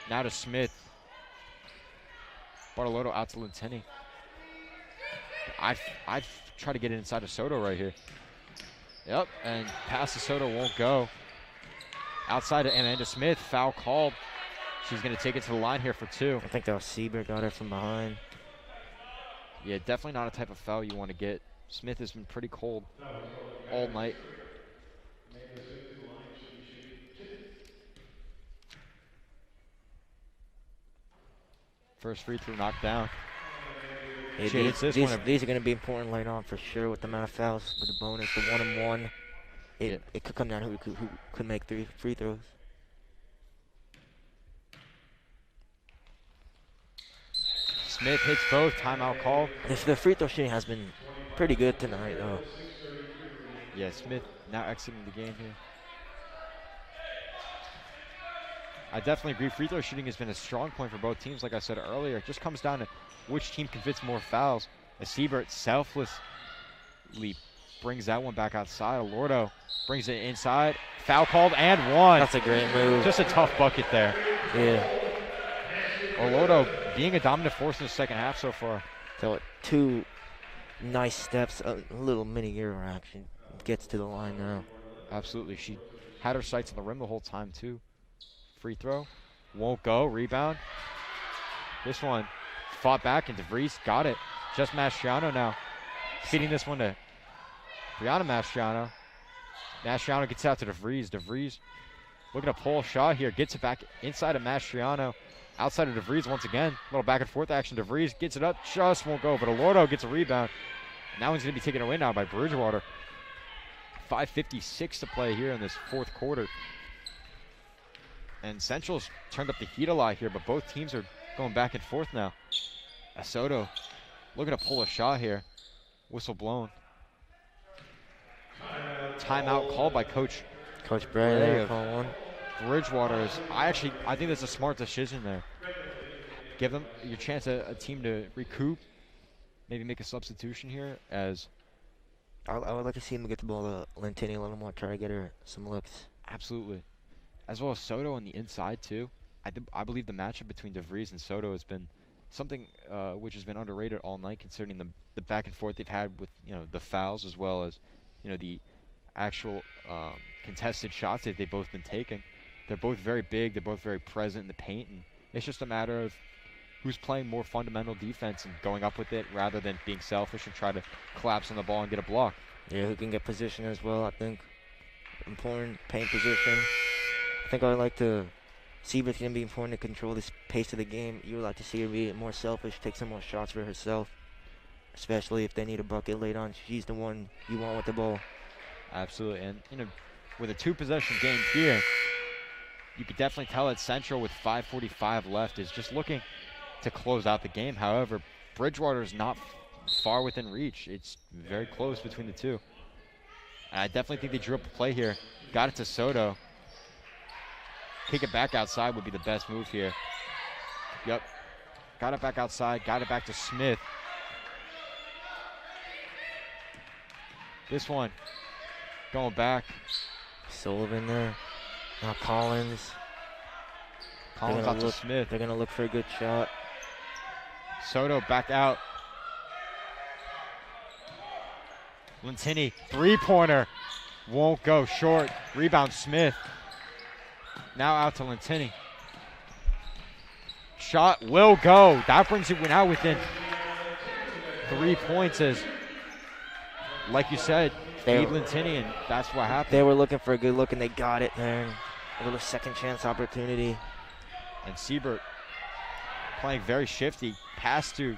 Speaker 5: Now to Smith. Bartolotto out to Lentini. I'd try to get it inside of Soto right here. Yep, and pass to Soto won't go. Outside to Amanda Smith, foul called. She's going to take it to the line here for 2.
Speaker 6: I think that was Sieber got her from behind.
Speaker 5: Yeah, definitely not a type of foul you want to get. Smith has been pretty cold all night. First free throw knocked down.
Speaker 6: Hey, these are going to be important later on for sure with the amount of fouls, with the bonus, the 1-and-1. It could come down to who could make 3 free throws.
Speaker 5: Smith hits both. Timeout call.
Speaker 6: The free throw shooting has been pretty good tonight, though.
Speaker 5: Yeah, Smith now exiting the game here. I definitely agree. Free throw shooting has been a strong point for both teams. Like I said earlier, it just comes down to which team commits more fouls. As Siebert selflessly brings that one back outside. Alordo brings it inside. Foul called and 1.
Speaker 6: That's a great move.
Speaker 5: Just a tough bucket there.
Speaker 6: Yeah.
Speaker 5: Alordo being a dominant force in the second half so far.
Speaker 6: So 2 nice steps, a little mini euro action. Gets to the line now.
Speaker 5: Absolutely. She had her sights on the rim the whole time too. Free throw. Won't go. Rebound. This one fought back and DeVries got it. Just Mastriano now. Feeding this one to Brianna Mastriano. Mastriano gets out to DeVries. DeVries looking to pull a shot here. Gets it back inside of Mastriano. Outside of DeVries once again. A little back and forth action. DeVries gets it up. Just won't go. But Alordo gets a rebound. Now he's going to be taken away now by Bridgewater. 5:56 to play here in this fourth quarter. And Central's turned up the heat a lot here, but both teams are going back and forth now. Soto looking to pull a shot here. Whistle blown. Timeout called by Coach
Speaker 6: Bray call one.
Speaker 5: Bridgewater. I think that's a smart decision there. Give them your chance a team to recoup. Maybe make a substitution here as
Speaker 6: I would like to see him get the ball to Lentini a little more, try to get her some looks.
Speaker 5: absolutely. As well as Soto on the inside too. I believe the matchup between DeVries and Soto has been something which has been underrated all night, considering the back and forth they've had with the fouls as well as the actual contested shots that they've both been taking. They're both very big. They're both very present in the paint, and it's just a matter of who's playing more fundamental defense and going up with it rather than being selfish and try to collapse on the ball and get a block.
Speaker 6: Yeah, who can get position as well, I think. Important paint position. I think I would like to see if it's going to be important to control this pace of the game. You would like to see her be more selfish, take some more shots for herself, especially if they need a bucket late on. She's the one you want with the ball.
Speaker 5: Absolutely, and with a 2-possession game here, you could definitely tell that Central with 5:45 left is just looking to close out the game. However, Bridgewater is not far within reach. It's very close between the two. And I definitely think they drew up a play here. Got it to Soto. Kick it back outside would be the best move here. Yep. Got it back outside. Got it back to Smith. This one going back.
Speaker 6: Sullivan there. Now Collins.
Speaker 5: Collins out to Smith.
Speaker 6: They're going to look for a good shot.
Speaker 5: Soto back out. Lentini, 3-pointer. Won't go, short. Rebound Smith. Now out to Lentini. Shot will go. That brings it now within 3 points as, like you said, feed Lentini, and that's what happened.
Speaker 6: They were looking for a good look, and they got it there. A little second chance opportunity.
Speaker 5: And Siebert playing very shifty. Pass to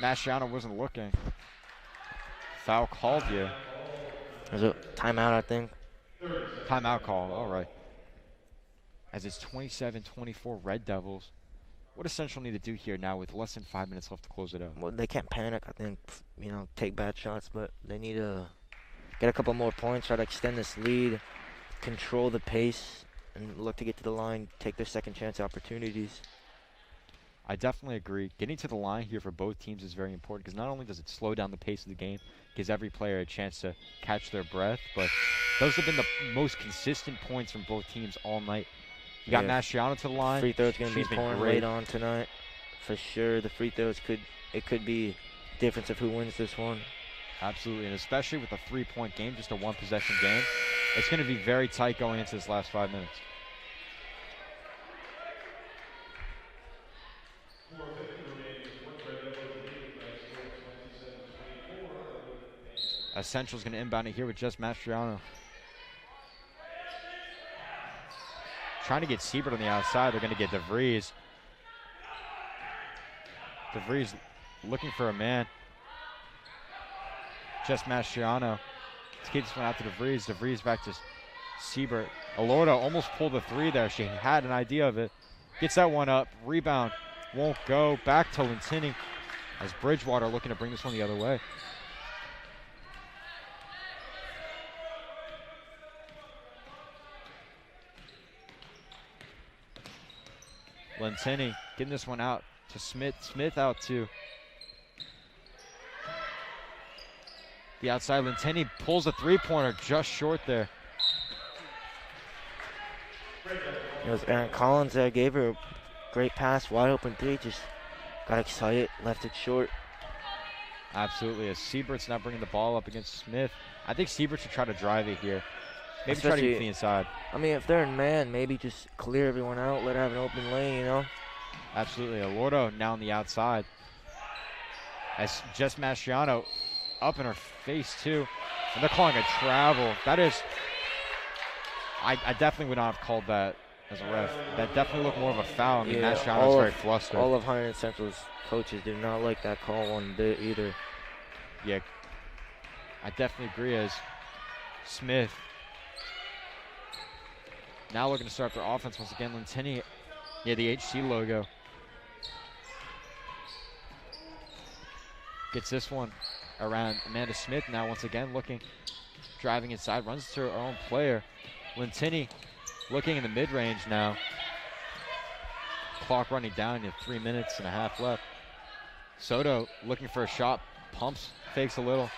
Speaker 5: Mastriano, wasn't looking. Foul called here.
Speaker 6: There's a timeout, I think.
Speaker 5: Timeout call, all right. As it's 27-24 Red Devils. What does Central need to do here now with less than 5 minutes left to close it out?
Speaker 6: Well, they can't panic, I think, take bad shots, but they need to get a couple more points, try to extend this lead, control the pace, and look to get to the line, take their second chance opportunities.
Speaker 5: I definitely agree. Getting to the line here for both teams is very important because not only does it slow down the pace of the game, gives every player a chance to catch their breath, but those have been the most consistent points from both teams all night. You got Mastriano to the line.
Speaker 6: Free throws going to be
Speaker 5: She's been
Speaker 6: pouring
Speaker 5: great.
Speaker 6: late on tonight. For sure, the free throws could be difference of who wins this one.
Speaker 5: Absolutely, and especially with a 3-point game, just a one-possession game, it's going to be very tight going into this last 5 minutes. Central's going to inbound it here with just Mastriano. Trying to get Siebert on the outside. They're going to get DeVries. DeVries looking for a man. Just Mastriano. Let's get this one out to DeVries. DeVries back to Siebert. Alorda almost pulled the three there. She had an idea of it. Gets that one up. Rebound. Won't go. Back to Lentini as Bridgewater looking to bring this one the other way. Lentini getting this one out to Smith. Smith out to the outside. Lentini pulls a three-pointer just short there.
Speaker 6: It was Aaron Collins there, gave her a great pass, wide open three, just got excited, left it short.
Speaker 5: Absolutely, as Siebert's not bringing the ball up against Smith. I think Siebert should try to drive it here. Maybe try to get to the inside.
Speaker 6: I mean, if they're in man, maybe just clear everyone out, let her have an open lane, you know?
Speaker 5: Absolutely. Alordo now on the outside. As just Mastriano up in her face, too. And they're calling a travel. That is, I definitely would not have called that as a ref. That definitely looked more of a foul. I mean, Mastriano's very flustered.
Speaker 6: All of Hunterdon Central's coaches do not like that call one bit either.
Speaker 5: Yeah, I definitely agree as Smith now looking to start their offense once again. Lentini, yeah, the HC logo. Gets this one around Amanda Smith now once again looking, driving inside, runs to her own player. Lentini looking in the mid-range now. Clock running down, you have 3 minutes and a half left. Soto looking for a shot, pumps, fakes a little.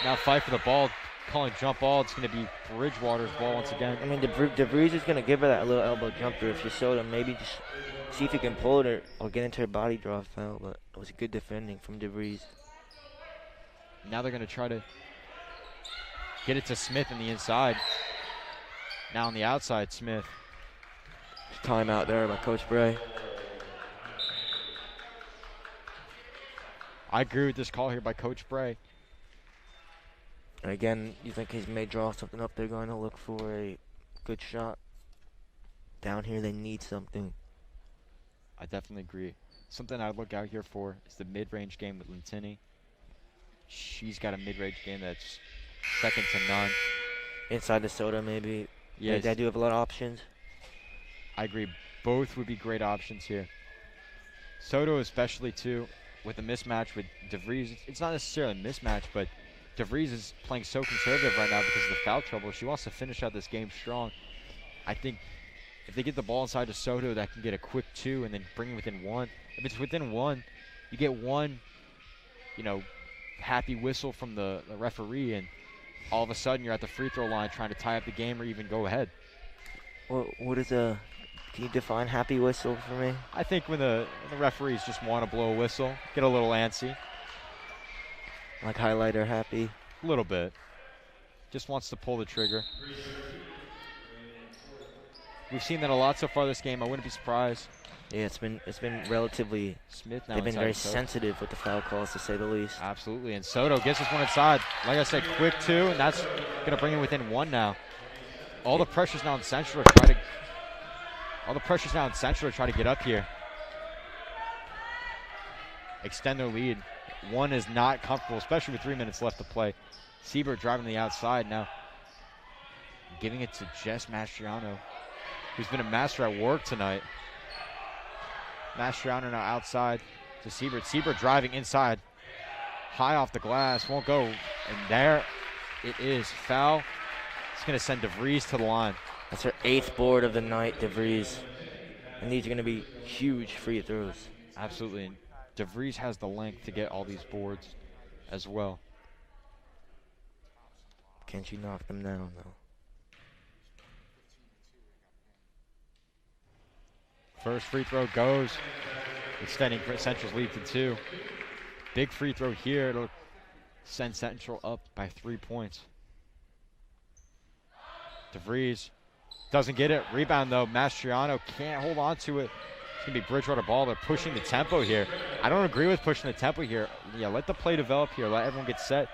Speaker 5: Now fight for the ball. Calling jump ball. It's going to be Bridgewater's ball once again.
Speaker 6: I mean, DeVries is going to give her that little elbow jumper if you saw them. Maybe just see if you can pull it or get into her body draw foul. But it was good defending from DeVries.
Speaker 5: Now they're going to try to get it to Smith on the inside. Now on the outside, Smith.
Speaker 6: Timeout there by Coach Bray.
Speaker 5: I agree with this call here by Coach Bray.
Speaker 6: And again, you think he may draw something up. They're going to look for a good shot. Down here, they need something.
Speaker 5: I definitely agree. Something I'd look out here for is the mid-range game with Lentini. She's got a mid-range game that's second to none.
Speaker 6: Inside the soda, maybe.
Speaker 5: Yeah,
Speaker 6: they do have a lot of options.
Speaker 5: I agree. Both would be great options here. Soto especially, too, with a mismatch with DeVries. It's not necessarily a mismatch, but DeVries is playing so conservative right now because of the foul trouble. She wants to finish out this game strong. I think if they get the ball inside to Soto, that can get a quick 2 and then bring it within 1. If it's within 1, you get one, happy whistle from the referee, and all of a sudden you're at the free throw line trying to tie up the game or even go ahead.
Speaker 6: What is a... Can you define happy whistle for me?
Speaker 5: I think when the referees just want to blow a whistle, get a little antsy.
Speaker 6: Like highlighter happy?
Speaker 5: A little bit. Just wants to pull the trigger. We've seen that a lot so far this game. I wouldn't be surprised.
Speaker 6: Yeah, it's been relatively.
Speaker 5: Smith now.
Speaker 6: They've been very sensitive with the foul calls, to say the least.
Speaker 5: Absolutely, and Soto gets this one inside. Like I said, quick 2, and that's going to bring it within 1 now. All the pressure's now in Central to try to. All the pressure's now in Central to try to get up here. Extend their lead. 1 is not comfortable, especially with 3 minutes left to play. Siebert driving to the outside now. Giving it to Jess Mastriano, who's been a master at work tonight. Mastriano now outside to Siebert. Siebert driving inside. High off the glass, won't go. And there, It is. Foul. It's going to send DeVries to the line.
Speaker 6: That's her 8th board of the night, DeVries. And these are going to be huge free throws.
Speaker 5: Absolutely. And DeVries has the length to get all these boards as well.
Speaker 6: Can she knock them down, though?
Speaker 5: First free throw goes, extending Central's lead to 2. Big free throw here. It'll send Central up by 3 points. DeVries doesn't get it. Rebound, though. Mastriano can't hold on to it. It's going to be Bridgewater ball. They're pushing the tempo here. I don't agree with pushing the tempo here. Yeah, let the play develop here. Let everyone get set.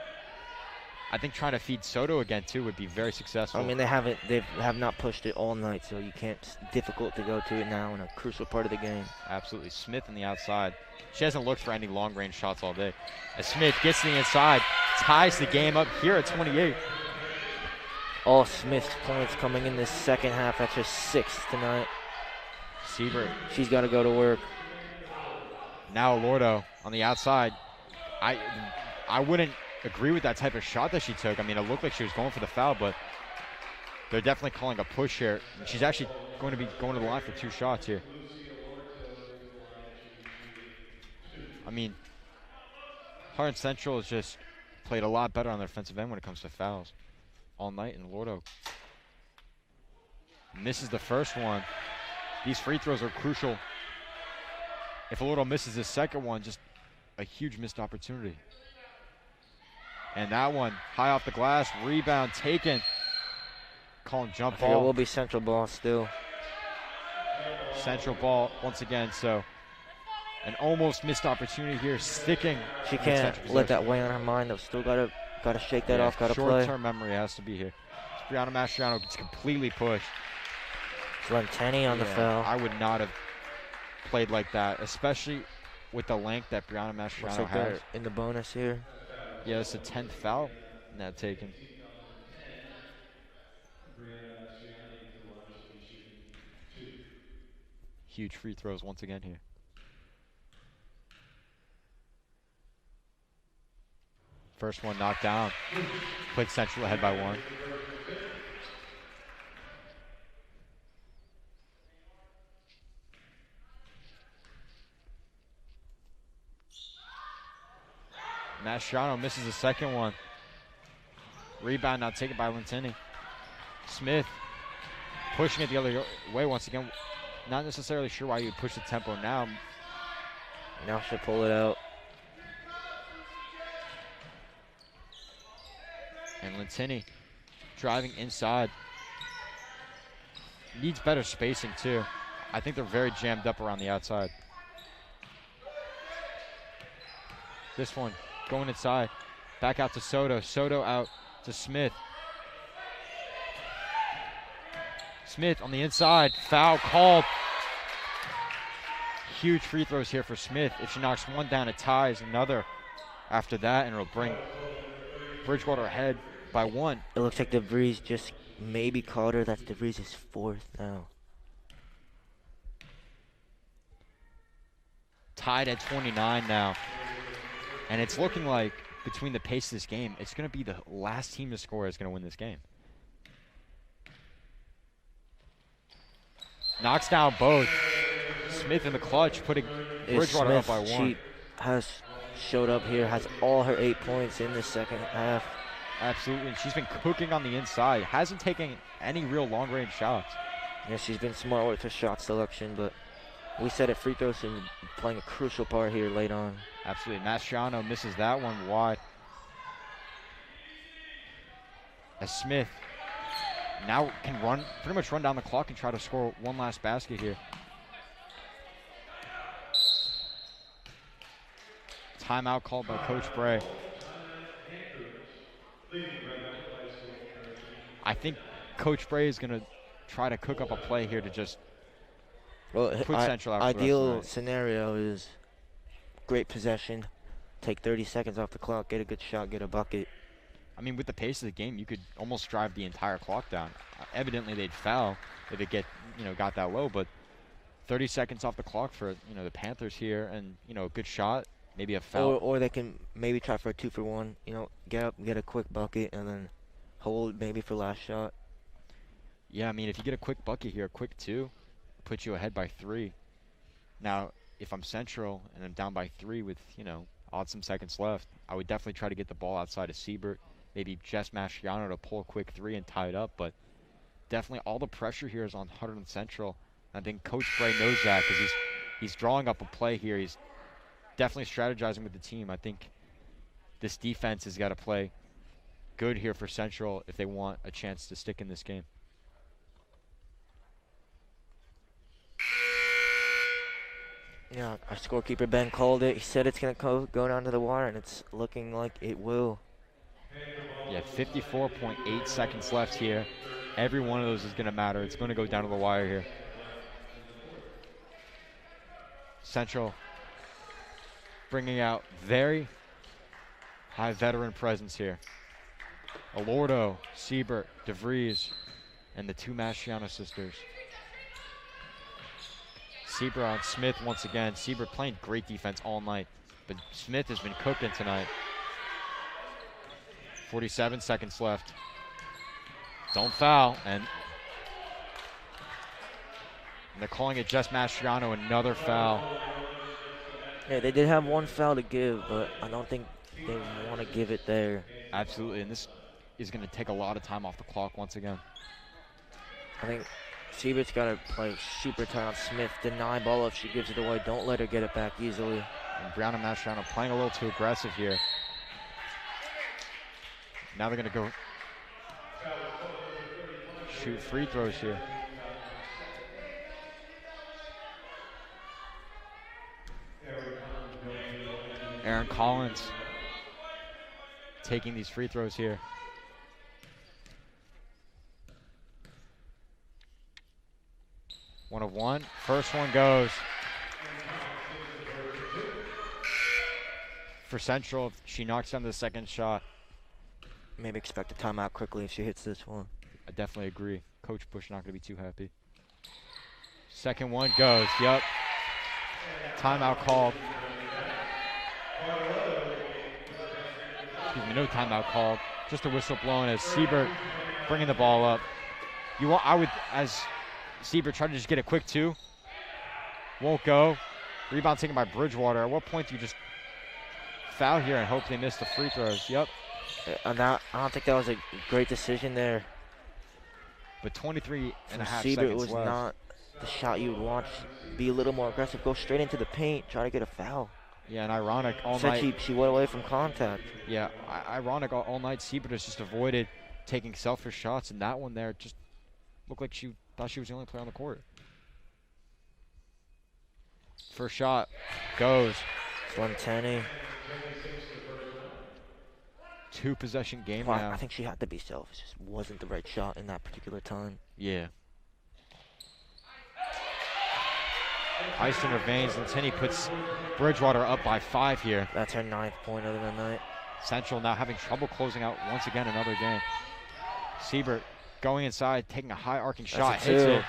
Speaker 5: I think trying to feed Soto again, too, would be very successful.
Speaker 6: I mean, they have not pushed it all night, so you can't. It's difficult to go to it now in a crucial part of the game.
Speaker 5: Absolutely. Smith on the outside. She hasn't looked for any long-range shots all day. As Smith gets to the inside, ties the game up here at 28.
Speaker 6: All Smith's points coming in this second half. That's her 6th tonight.
Speaker 5: Siebert.
Speaker 6: She's got to go to work.
Speaker 5: Now Lordo on the outside. I wouldn't agree with that type of shot that she took. I mean, it looked like she was going for the foul, but they're definitely calling a push here. She's actually going to be going to the line for 2 shots here. I mean, Hunterdon Central has just played a lot better on their defensive end when it comes to fouls all night, and Lordo misses the first one. These free throws are crucial. If Lordo misses the second one, just a huge missed opportunity. And that one, high off the glass, rebound taken. Calling jump ball.
Speaker 6: It will be Central ball still.
Speaker 5: Central ball once again, so an almost missed opportunity here, sticking.
Speaker 6: She can't let that weigh on her mind. They've still gotta shake that off, gotta play.
Speaker 5: Short-term memory has to be here. Brianna Mastriano gets completely pushed.
Speaker 6: Lenteni on the foul.
Speaker 5: I would not have played like that, especially with the length that Brianna Mastriano has.
Speaker 6: In the bonus here.
Speaker 5: Yeah, it's the 10th foul now taken. Huge free throws once again here. First one knocked down. Put Central ahead by 1. Mastriano misses the second one. Rebound now taken by Lentini. Smith pushing it the other way once again. Not necessarily sure why you push the tempo now.
Speaker 6: Now she'll pull it out.
Speaker 5: And Lentini driving inside. Needs better spacing too. I think they're very jammed up around the outside. This one going inside. Back out to Soto. Soto out to Smith. Smith on the inside. Foul called. Huge free throws here for Smith. If she knocks one down, it ties another after that, and it'll bring Bridgewater ahead by 1.
Speaker 6: It looks like DeVries just maybe called her. That's DeVries' 4th now.
Speaker 5: Tied at 29 now. And it's looking like, between the pace of this game, it's going to be the last team to score is going to win this game. Knocks down both. Smith in the clutch, putting Bridgewater up by 1.
Speaker 6: She has showed up here, has all her 8 points in the second half.
Speaker 5: Absolutely, and she's been cooking on the inside. Hasn't taken any real long-range shots.
Speaker 6: Yeah, she's been smart with her shot selection, but we said it, free throws are playing a crucial part here late on.
Speaker 5: Absolutely, Mastriano misses that one wide. As Smith now can pretty much run down the clock and try to score one last basket here. Timeout called by Coach Bray. I think Coach Bray is going to try to cook up a play here to just put Central out.
Speaker 6: Ideal scenario is great possession, take 30 seconds off the clock, get a good shot, get a bucket.
Speaker 5: I mean, with the pace of the game, you could almost drive the entire clock down. Evidently, they'd foul if it got that low, but 30 seconds off the clock for the Panthers here, and a good shot, maybe a foul.
Speaker 6: Or they can maybe try for a 2-for-1. Get up, get a quick bucket, and then hold maybe for last shot.
Speaker 5: Yeah, I mean, if you get a quick bucket here, a quick 2, puts you ahead by 3. Now, if I'm Central and I'm down by 3 with, odd some seconds left, I would definitely try to get the ball outside of Siebert, maybe Jess Mastriano to pull a quick 3 and tie it up, but definitely all the pressure here is on Hunterdon Central. I think Coach Bray knows that because he's drawing up a play here. He's definitely strategizing with the team. I think this defense has got to play good here for Central if they want a chance to stick in this game.
Speaker 6: Yeah, our scorekeeper Ben called it. He said it's going to go down to the wire, and it's looking like it will.
Speaker 5: Yeah, 54.8 seconds left here. Every one of those is going to matter. It's going to go down to the wire here. Central bringing out very high veteran presence here. Alordo, Siebert, DeVries, and the 2 Mastriano sisters. Siebert on Smith once again. Siebert playing great defense all night, but Smith has been cooking tonight. 47 seconds left. Don't foul, and they're calling it Jess Mastriano, another foul.
Speaker 6: Yeah, they did have 1 foul to give, but I don't think they want to give it there.
Speaker 5: Absolutely, and this is going to take a lot of time off the clock once again.
Speaker 6: I think Siebert's got to play super tight on Smith. Deny ball if she gives it away. Don't let her get it back easily.
Speaker 5: And Brown and Mastriano playing a little too aggressive here. Now they're going to go shoot free throws here. Aaron Collins taking these free throws here. One of one. First one goes for Central. If she knocks down the second shot,
Speaker 6: maybe expect a timeout quickly if she hits this one.
Speaker 5: I definitely agree. Coach Bush not going to be too happy. Second one goes. Yep. Timeout called. Excuse me, no timeout called. Just a whistle blown as Siebert bringing the ball up. I would, as Siebert, try to just get a quick 2. Won't go. Rebound taken by Bridgewater. At what point do you just foul here and hope they miss the free throws? Yep.
Speaker 6: I don't think that was a great decision there.
Speaker 5: But 23 and a half
Speaker 6: Siebert
Speaker 5: seconds
Speaker 6: was
Speaker 5: left.
Speaker 6: not the shot you would want. Be a little more aggressive. Go straight into the paint. Try to get a foul.
Speaker 5: Yeah, and ironic all
Speaker 6: Said
Speaker 5: night.
Speaker 6: she went away from contact.
Speaker 5: Yeah, ironic all night. Siebert has just avoided taking selfish shots, and that one there just looked like she thought she was the only player on the court. First shot goes.
Speaker 6: It's 110.
Speaker 5: 2-possession game
Speaker 6: Well,
Speaker 5: now.
Speaker 6: I think she had to be selfish. It just wasn't the right shot in that particular time.
Speaker 5: Yeah. Ice in her veins. Lentini puts Bridgewater up by 5 here.
Speaker 6: That's her 9th point of the night.
Speaker 5: Central now having trouble closing out once again another game. Siebert going inside, taking a high arcing shot, hits it.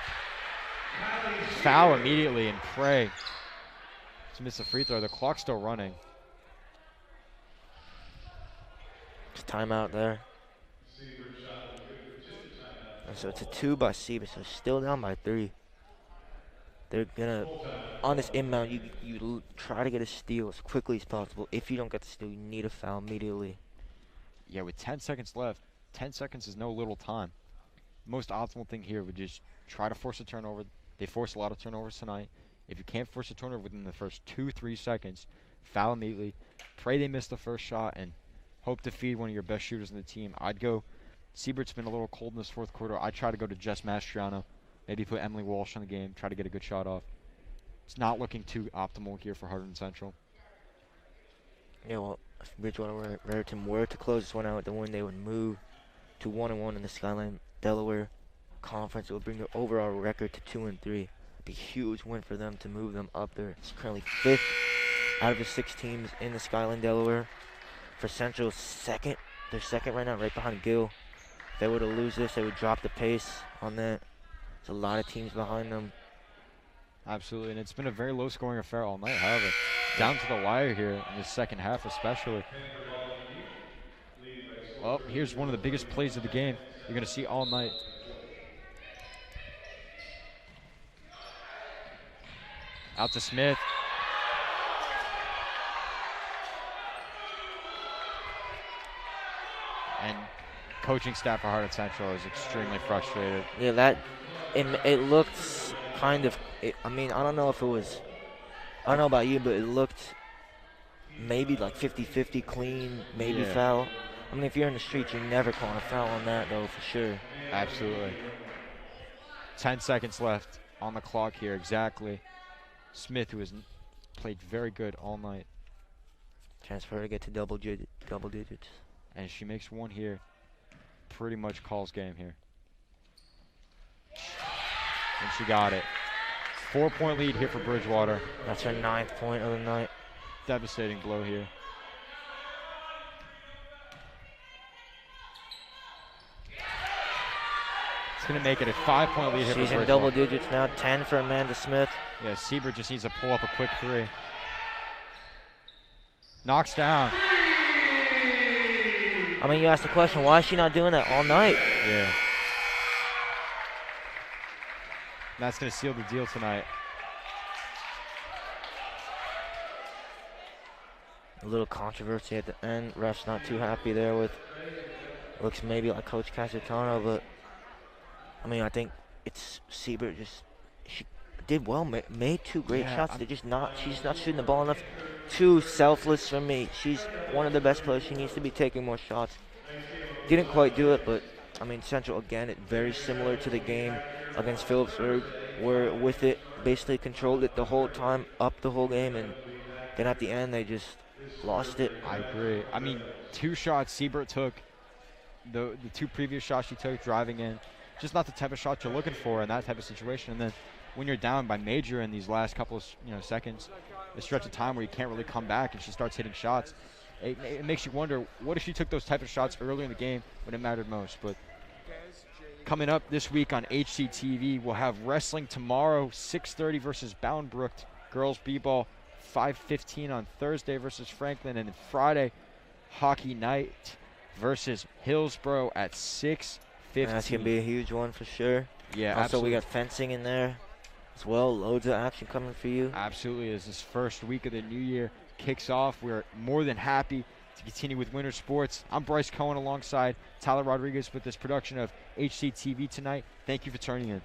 Speaker 5: Foul immediately and pray to miss a free throw. The clock's still running.
Speaker 6: It's timeout there. And so it's a 2 by Siebert, so still down by 3. They're gonna, on this inbound, you try to get a steal as quickly as possible. If you don't get the steal, you need a foul immediately.
Speaker 5: Yeah, with 10 seconds left, 10 seconds is no little time. Most optimal thing here would just try to force a turnover. They force a lot of turnovers tonight. If you can't force a turnover within the first 2-3 seconds, foul immediately. Pray they miss the first shot and hope to feed one of your best shooters in the team. I'd go, Siebert's been a little cold in this fourth quarter. I'd try to go to Jess Mastriano. Maybe put Emily Walsh on the game, try to get a good shot off. It's not looking too optimal here for Hunterdon Central.
Speaker 6: Yeah, well, if Bridgewater Raritan were to close this one out with the win, they would move to 1-1 in the Skyline Delaware Conference. It would bring their overall record to 2-3. It'd be a huge win for them to move them up there. It's currently 5th out of the 6 teams in the Skyline Delaware. For Central, second. They're second right now, right behind Gill. If they were to lose this, they would drop the pace on that. There's a lot of teams behind them.
Speaker 5: Absolutely, and it's been a very low-scoring affair all night. However, down to the wire here in the second half especially. Well, here's one of the biggest plays of the game you're going to see all night. Out to Smith. And coaching staff for Hunterdon Central is extremely frustrated.
Speaker 6: Yeah, it looked kind of. I mean, I don't know if it was. I don't know about you, but it looked maybe like 50-50 clean, maybe foul. I mean, if you're in the streets, you're never calling a foul on that, though, for sure.
Speaker 5: Absolutely. 10 seconds left on the clock here, exactly. Smith, who has played very good all night.
Speaker 6: Transfer to get to double digits.
Speaker 5: And she makes one here. Pretty much calls game here. And she got it. 4-point lead here for Bridgewater.
Speaker 6: That's her 9th point of the night.
Speaker 5: Devastating blow here. It's going to make it a 5-point lead here for
Speaker 6: She's
Speaker 5: Bridgewater.
Speaker 6: in double digits now, 10 for Amanda Smith.
Speaker 5: Yeah, Siebert just needs to pull up a quick 3. Knocks down.
Speaker 6: I mean, you asked the question, why is she not doing that all night?
Speaker 5: Yeah. That's going to seal the deal tonight.
Speaker 6: A little controversy at the end. Ref's not too happy there with, looks maybe like Coach Casatano, but I mean, I think it's Siebert she did well, made 2 great shots. She's not shooting the ball enough. Too selfless for me. She's one of the best players. She needs to be taking more shots. Didn't quite do it, but I mean, Central again, it very similar to the game against Phillipsburg, where with it basically controlled it the whole time, up the whole game, and then at the end they just lost it.
Speaker 5: I agree. I mean, 2 shots Siebert took, the 2 previous shots she took driving in, just not the type of shot you're looking for in that type of situation. And then when you're down by major in these last couple of seconds, a stretch of time where you can't really come back and she starts hitting shots, it makes you wonder, what if she took those type of shots earlier in the game when it mattered most? But coming up this week on HCTV, we'll have wrestling tomorrow, 6:30 versus Boundbrook, girls b-ball 5:15 on Thursday versus Franklin, and then Friday, hockey night versus Hillsborough at 6:15.
Speaker 6: That's going to be a huge one for sure.
Speaker 5: Yeah,
Speaker 6: also,
Speaker 5: absolutely.
Speaker 6: we got fencing in there as well. Loads of action coming for you.
Speaker 5: Absolutely. As this first week of the new year kicks off, we're more than happy to continue with winter sports. I'm Bryce Cohen alongside Tyler Rodriguez with this production of HCTV tonight. Thank you for tuning in.